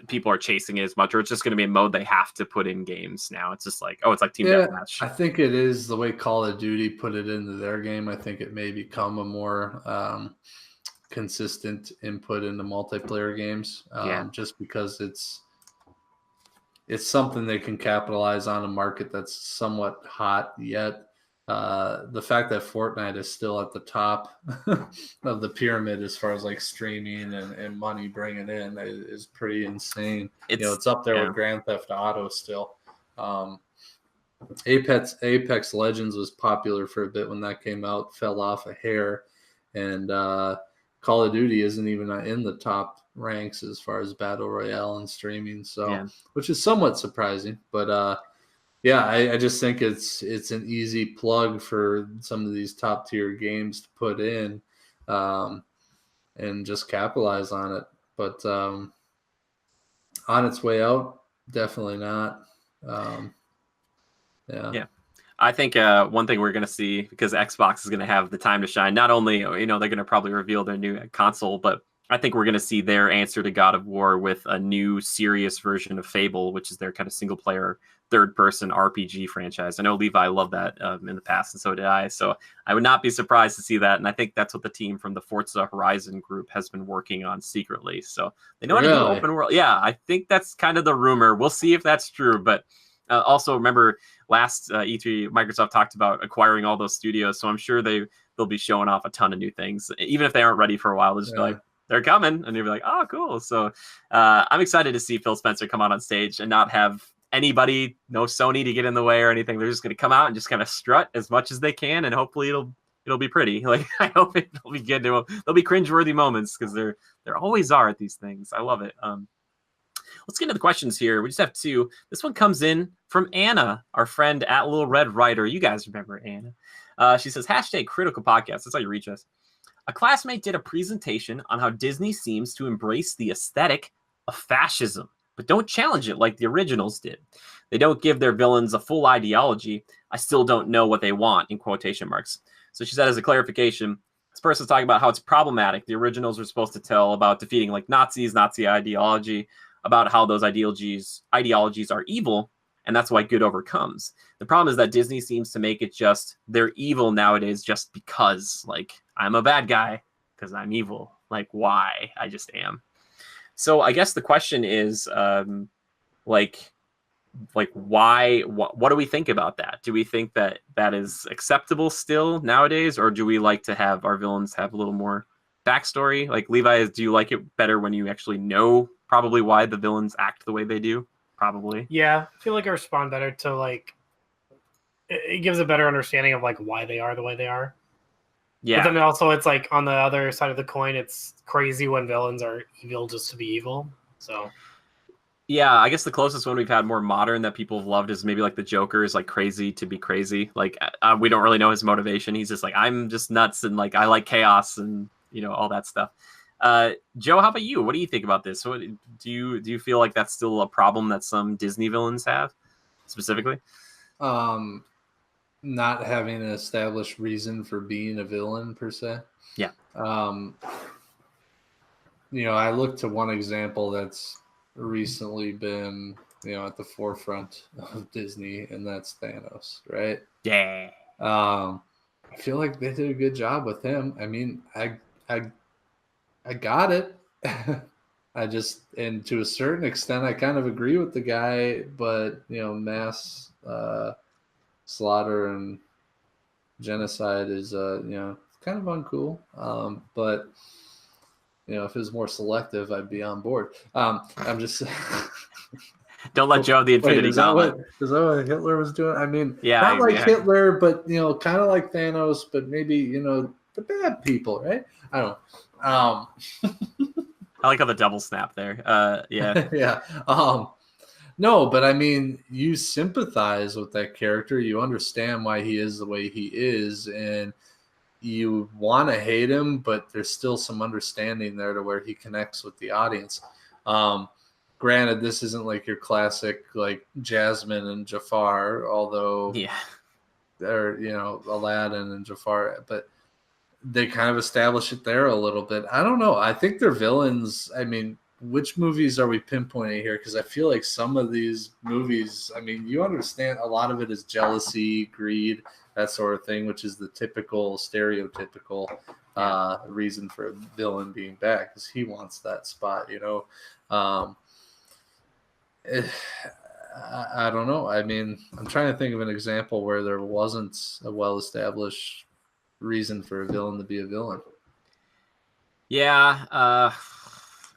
people are chasing it as much, or it's just going to be a mode they have to put in games now. It's just like, it's like Team Deathmatch. I think it is the way Call of Duty put it into their game. I think it may become a more consistent input into multiplayer games, just because it's something they can capitalize on a market that's somewhat hot yet. The fact that Fortnite is still at the top of the pyramid as far as like streaming and money bringing in is pretty insane. It's up there with Grand Theft Auto still. Apex Legends was popular for a bit when that came out, fell off a hair, and Call of Duty isn't even in the top ranks as far as Battle Royale and streaming, which is somewhat surprising, but I just think it's an easy plug for some of these top tier games to put in and just capitalize on it. But on its way out, definitely not. Yeah. I think one thing we're going to see, because Xbox is going to have the time to shine, not only, they're going to probably reveal their new console, but I think we're going to see their answer to God of War with a new serious version of Fable, which is their kind of single player third-person RPG franchise. I know Levi loved that in the past, and so did I. So I would not be surprised to see that, and I think that's what the team from the Forza Horizon group has been working on secretly. So they know how to do open world. Yeah, I think that's kind of the rumor. We'll see if that's true, but also remember last E3, Microsoft talked about acquiring all those studios, so I'm sure they'll be showing off a ton of new things. Even if they aren't ready for a while, they'll just be like, they're coming, and you'll be like, oh, cool. So I'm excited to see Phil Spencer come out on stage and not have anybody, no Sony to get in the way or anything. They're just going to come out and just kind of strut as much as they can, and hopefully it'll be pretty. Like I hope it'll be good. There'll be cringeworthy moments because there always are at these things. I love it. Let's get into the questions here. We just have two. This one comes in from Anna, our friend at Little Red Rider. You guys remember Anna? She says, #critical podcast. That's how you reach us. A classmate did a presentation on how Disney seems to embrace the aesthetic of fascism, but don't challenge it like the originals did. They don't give their villains a full ideology. I still don't know what they want, in quotation marks. So she said, as a clarification, this person's talking about how it's problematic. The originals were supposed to tell about defeating like Nazis, Nazi ideology, about how those ideologies are evil, and that's why good overcomes. The problem is that Disney seems to make it just they're evil nowadays just because, like, I'm a bad guy because I'm evil. Like, why? I just am. So I guess the question is, like why? What do we think about that? Do we think that that is acceptable still nowadays, or do we like to have our villains have a little more backstory? Like Levi, do you like it better when you actually know probably why the villains act the way they do? Probably. Yeah, I feel like I respond better to like it gives a better understanding of like why they are the way they are. Yeah. But then also it's like on the other side of the coin, it's crazy when villains are evil just to be evil. So yeah, I guess the closest one we've had more modern that people have loved is maybe like the Joker is like crazy to be crazy. Like we don't really know his motivation. He's just like, I'm just nuts and like I like chaos and all that stuff. Joe, how about you? What do you think about this? What, do you feel like that's still a problem that some Disney villains have specifically? Not having an established reason for being a villain per se. Yeah. I look to one example that's recently been, at the forefront of Disney, and that's Thanos, right? Yeah. I feel like they did a good job with him. I mean, I got it. I just, and to a certain extent, I kind of agree with the guy, but mass slaughter and genocide is kind of uncool. But if it was more selective, I'd be on board. I'm just Don't let Joe have the Infinity Gauntlet. Is that what Hitler was doing? I mean, yeah, not like Hitler, but kind of like Thanos, but maybe the bad people, right? I don't know. I like how the double snap there. Yeah. Yeah. No, but I mean, you sympathize with that character. You understand why he is the way he is, and you want to hate him, but there's still some understanding there to where he connects with the audience. Granted, this isn't like your classic like Jasmine and Jafar, although they're Aladdin and Jafar, but they kind of establish it there a little bit. I don't know. I think they're villains. I mean, which movies are we pinpointing here? Because I feel like some of these movies, I mean, you understand a lot of it is jealousy, greed, that sort of thing, which is the typical, stereotypical reason for a villain being bad, because he wants that spot, I don't know. I mean, I'm trying to think of an example where there wasn't a well-established reason for a villain to be a villain. Yeah,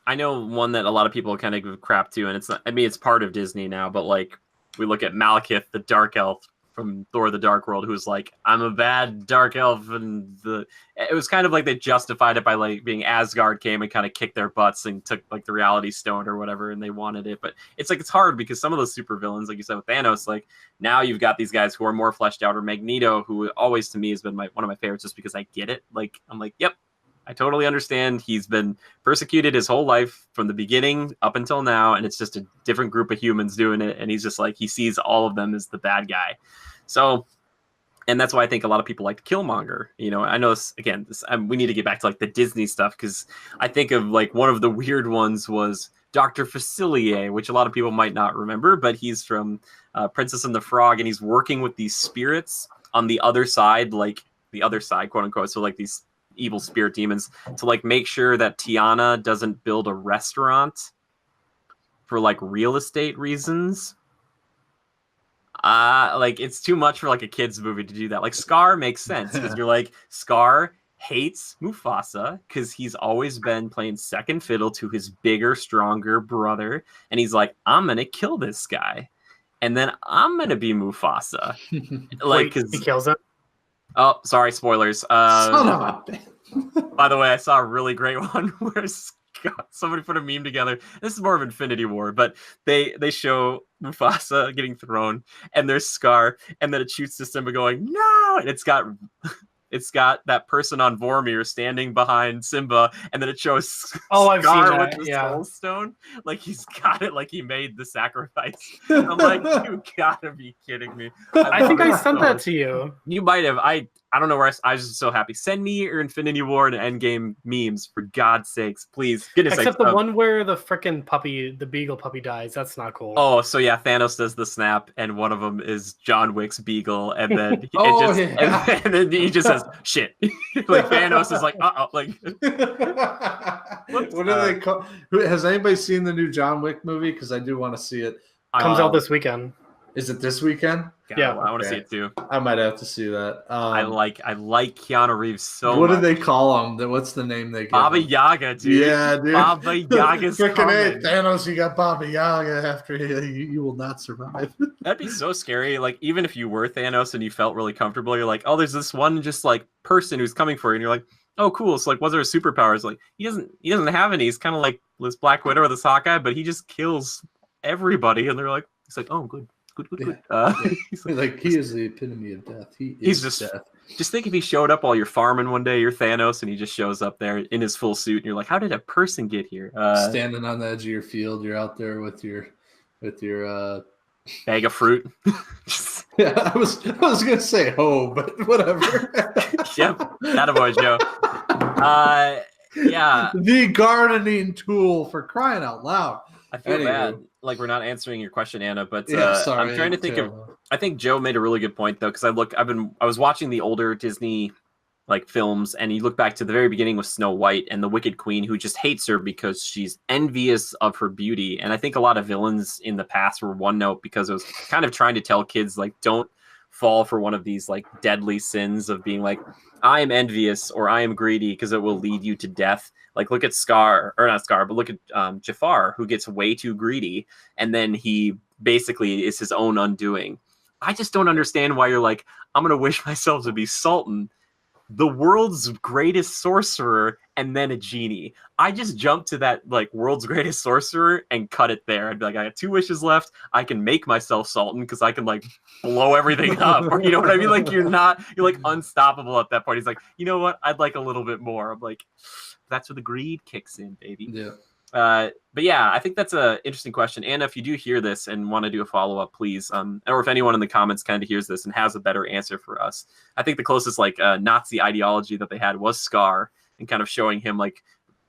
I know one that a lot of people kind of give crap to, and it's not, I mean, it's part of Disney now, but like we look at Malekith, the dark elf from Thor: The Dark World, who's like, I'm a bad dark elf, and it was kind of like they justified it by like being Asgard came and kind of kicked their butts and took like the Reality Stone or whatever, and they wanted it. But it's like it's hard because some of those super villains, like you said with Thanos, like now you've got these guys who are more fleshed out, or Magneto, who always to me has been one of my favorites just because I get it. Like I'm like, yep, I totally understand. He's been persecuted his whole life from the beginning up until now, and it's just a different group of humans doing it, and he's just like, he sees all of them as the bad guy. So, and that's why I think a lot of people like Killmonger. I know this, again, we need to get back to like the Disney stuff, because I think of like one of the weird ones was Dr. Facilier, which a lot of people might not remember, but he's from Princess and the Frog, and he's working with these spirits on the other side, like the other side, quote unquote. So like these evil spirit demons, to like make sure that Tiana doesn't build a restaurant for like real estate reasons. Like it's too much for like a kid's movie to do that. Like Scar makes sense because you're like, Scar hates Mufasa because he's always been playing second fiddle to his bigger, stronger brother, and he's like, I'm gonna kill this guy, and then I'm gonna be Mufasa. Like, he kills him. Oh, sorry, spoilers. Son of a bitch. By the way, I saw a really great one where somebody put a meme together. This is more of Infinity War, but they show Mufasa getting thrown, and there's Scar, and then it shoots to Simba going, no! And it's got that person on Vormir standing behind Simba, and then it shows I've seen Scar that. with the Soul Stone. Like he's got it, like he made the sacrifice. I'm like, you gotta be kidding me. I think I sent that to you. You might have. I don't know where I was just so happy. Send me your Infinity War and Endgame memes, for God's sakes, please. Except the one where the frickin' puppy, the beagle puppy dies. That's not cool. Oh, so yeah, Thanos does the snap, and one of them is John Wick's beagle, and then and then he just says shit. Like Thanos is like, like. What do they call? Has anybody seen the new John Wick movie? Because I do want to see it. Comes out this weekend. Is it this weekend? God, yeah, I want to see it too. I might have to see that. I like Keanu Reeves so much. What do they call him? What's the name they give Baba him? Yaga, dude. Yeah, dude. Baba Yaga's coming. Hey, Thanos, you got Baba Yaga after you will not survive. That'd be so scary. Like, even if you were Thanos and you felt really comfortable, you're like, oh, there's this one just like person who's coming for you, and you're like, oh, cool. So like, was there a superpower? It's like he doesn't have any. He's kind of like this Black Widow or this Hawkeye, but he just kills everybody, and they're like, he's like, oh, good. Good. Like he is the epitome of death. He's just death. Just think if he showed up while you're farming one day, you're Thanos, and he just shows up there in his full suit, and you're like, how did a person get here? Standing on the edge of your field, you're out there with your bag of fruit. Yeah, I was gonna say but whatever. Yep, attaboy, Joe. Yeah, the gardening tool, for crying out loud. I feel Anywho. bad, like we're not answering your question, Anna. But sorry, I'm trying to think of. I think Joe made a really good point though, because I was watching the older Disney like films, and you look back to the very beginning with Snow White and the Wicked Queen, who just hates her because she's envious of her beauty. And I think a lot of villains in the past were one note because it was kind of trying to tell kids like, don't fall for one of these like deadly sins of being like, I am envious or I am greedy, because it will lead you to death. Like look at Scar, or not Scar, but look at Jafar, who gets way too greedy, and then he basically is his own undoing. I just don't understand why you're like, I'm gonna wish myself to be Sultan, the world's greatest sorcerer, and then a genie. I just jumped to that like world's greatest sorcerer and cut it there. I'd be like, I got 2 wishes left. I can make myself Sultan because I can like blow everything up. Or you know what I mean? Like you're like unstoppable at that point. He's like, you know what? I'd like a little bit more. I'm like, that's where the greed kicks in, baby. Yeah. But yeah, I think that's an interesting question. Anna, if you do hear this and want to do a follow-up, please, or if anyone in the comments kind of hears this and has a better answer for us. I think the closest like Nazi ideology that they had was Scar, and kind of showing him like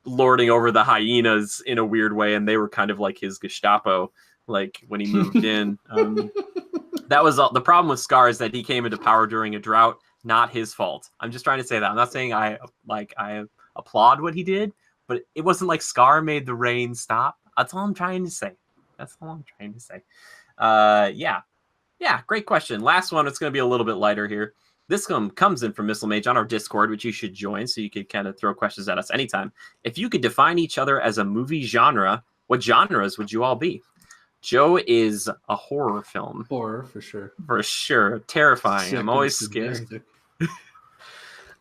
lording over the hyenas in a weird way, and they were kind of like his Gestapo, like when he moved in. That was the problem with Scar, is that he came into power during a drought. Not his fault. I'm just trying to say that. I'm not saying I applaud what he did, but it wasn't like Scar made the rain stop. That's all I'm trying to say. Yeah, great question. Last one. It's going to be a little bit lighter here. This one comes in from Missile Mage on our Discord, which you should join so you could kind of throw questions at us anytime. If you could define each other as a movie genre, what genres would you all be? Joe is a horror film. Horror, for sure. For sure. Terrifying. Sick I'm always and scared. sadistic.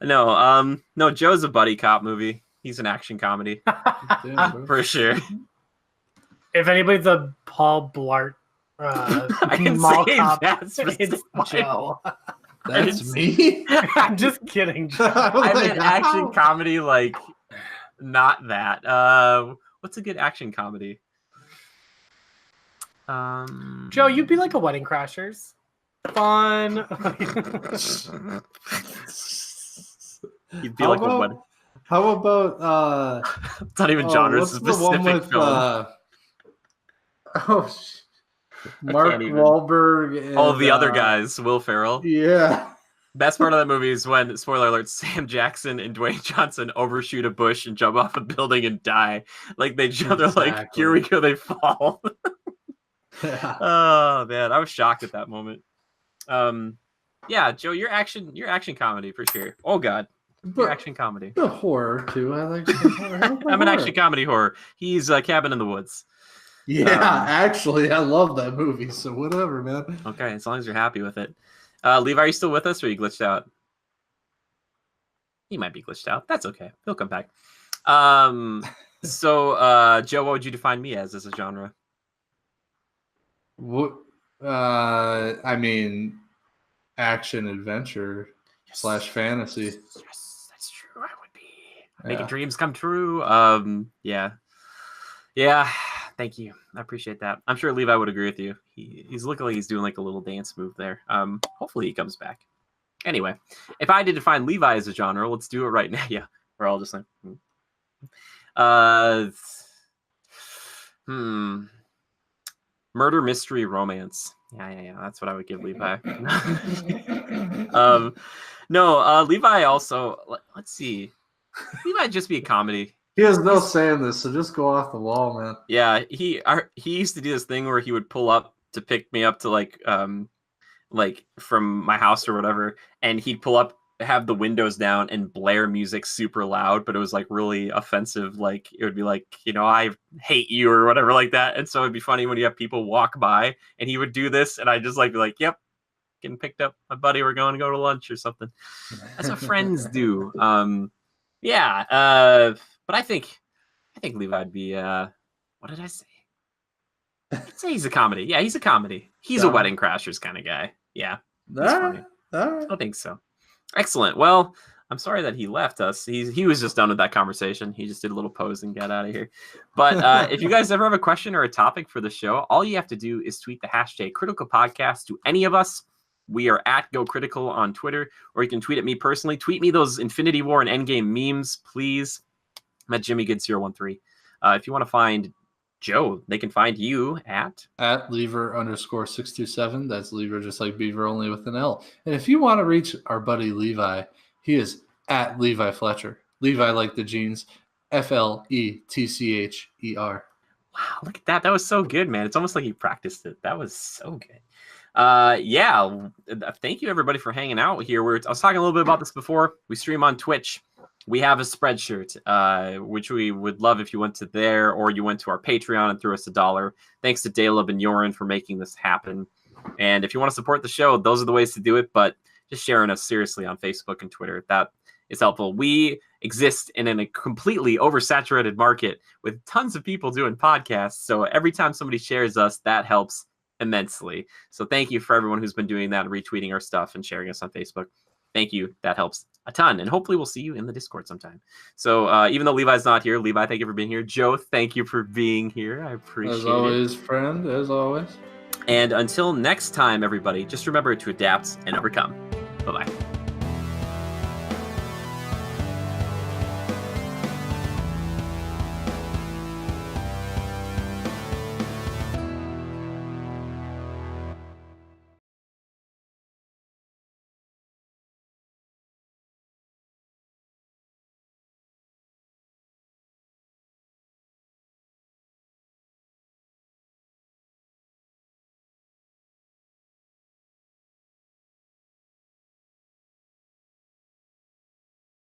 No, Joe's a buddy cop movie. He's an action comedy. Damn, bro. For sure. If anybody's a Paul Blart I can mall say cop, that it's specifically. Joe. That's me? I'm just kidding. Joe. I'm an action comedy, like, not that. What's a good action comedy? Joe, you'd be like a Wedding Crashers. Fun. You'd be like a what? How about It's not even genres. what's the one Specific with film. Mark even. Wahlberg and All the other guys, Will Ferrell. Yeah. Best part of that movie is when, spoiler alert, Sam Jackson and Dwayne Johnson overshoot a bush and jump off a building and die. Like they're like, Exactly. here we go, they fall. Yeah. Oh man, I was shocked at that moment. Yeah, Joe, your action comedy for sure. Oh god, your action comedy. The horror too. I like some horror. I'm an action comedy horror. He's Cabin in the Woods. Yeah, actually, I love that movie. So whatever, man. Okay, as long as you're happy with it. Levi, are you still with us, or are you glitched out? He might be glitched out. That's okay. He'll come back. So, Joe, what would you define me as a genre? What? I mean, action adventure / fantasy. Yes, that's true. I would be making Yeah. dreams come true. Yeah. Thank you. I appreciate that. I'm sure Levi would agree with you. He's looking like he's doing like a little dance move there. Hopefully he comes back. Anyway, if I did define Levi as a genre, let's do it right now. Yeah, we're all just like, murder, mystery, romance. Yeah. That's what I would give Levi. No, Levi also. Let's see. Levi just be a comedy. He has no say in this, so just go off the wall, man. Yeah, he used to do this thing where he would pull up to pick me up to like from my house or whatever, and he'd pull up, have the windows down, and blare music super loud, but it was like really offensive. Like it would be like, I hate you or whatever like that. And so it'd be funny when you have people walk by and he would do this, and I just like be like, yep, getting picked up, my buddy, we're going to go to lunch or something. That's what friends do. But I think Levi'd be what did I say? I'd say he's a comedy. Yeah, he's a comedy. He's a Wedding Crashers kind of guy. Yeah. That's funny. I think so. Excellent. Well, I'm sorry that he left us. He was just done with that conversation. He just did a little pose and got out of here. But if you guys ever have a question or a topic for the show, all you have to do is tweet the hashtag Critical Podcast to any of us. We are at Go Critical on Twitter, or you can tweet at me personally. Tweet me those Infinity War and Endgame memes, please. I'm at JimmyGood013. If you want to find Joe, they can find you at @Lever_627. That's Lever just like Beaver, only with an L. And if you want to reach our buddy Levi, he is @Levi Fletcher. Levi like the jeans, FLETCHER. Wow, look at that. That was so good, man. It's almost like you practiced it. That was so good. Thank you everybody for hanging out here. I was talking a little bit about this before. We stream on Twitch. We have a Spreadshirt, which we would love if you went to there or you went to our Patreon and threw us $1. Thanks to Daleb and Yoren for making this happen. And if you want to support the show, those are the ways to do it. But just sharing us seriously on Facebook and Twitter, that is helpful. We exist in a completely oversaturated market with tons of people doing podcasts. So every time somebody shares us, that helps immensely. So thank you for everyone who's been doing that, retweeting our stuff and sharing us on Facebook. Thank you. That helps a ton. And hopefully we'll see you in the Discord sometime. So even though Levi's not here, Levi, thank you for being here. Joe, thank you for being here. I appreciate it. As always, friend, as always. And until next time, everybody, just remember to adapt and overcome. Bye-bye.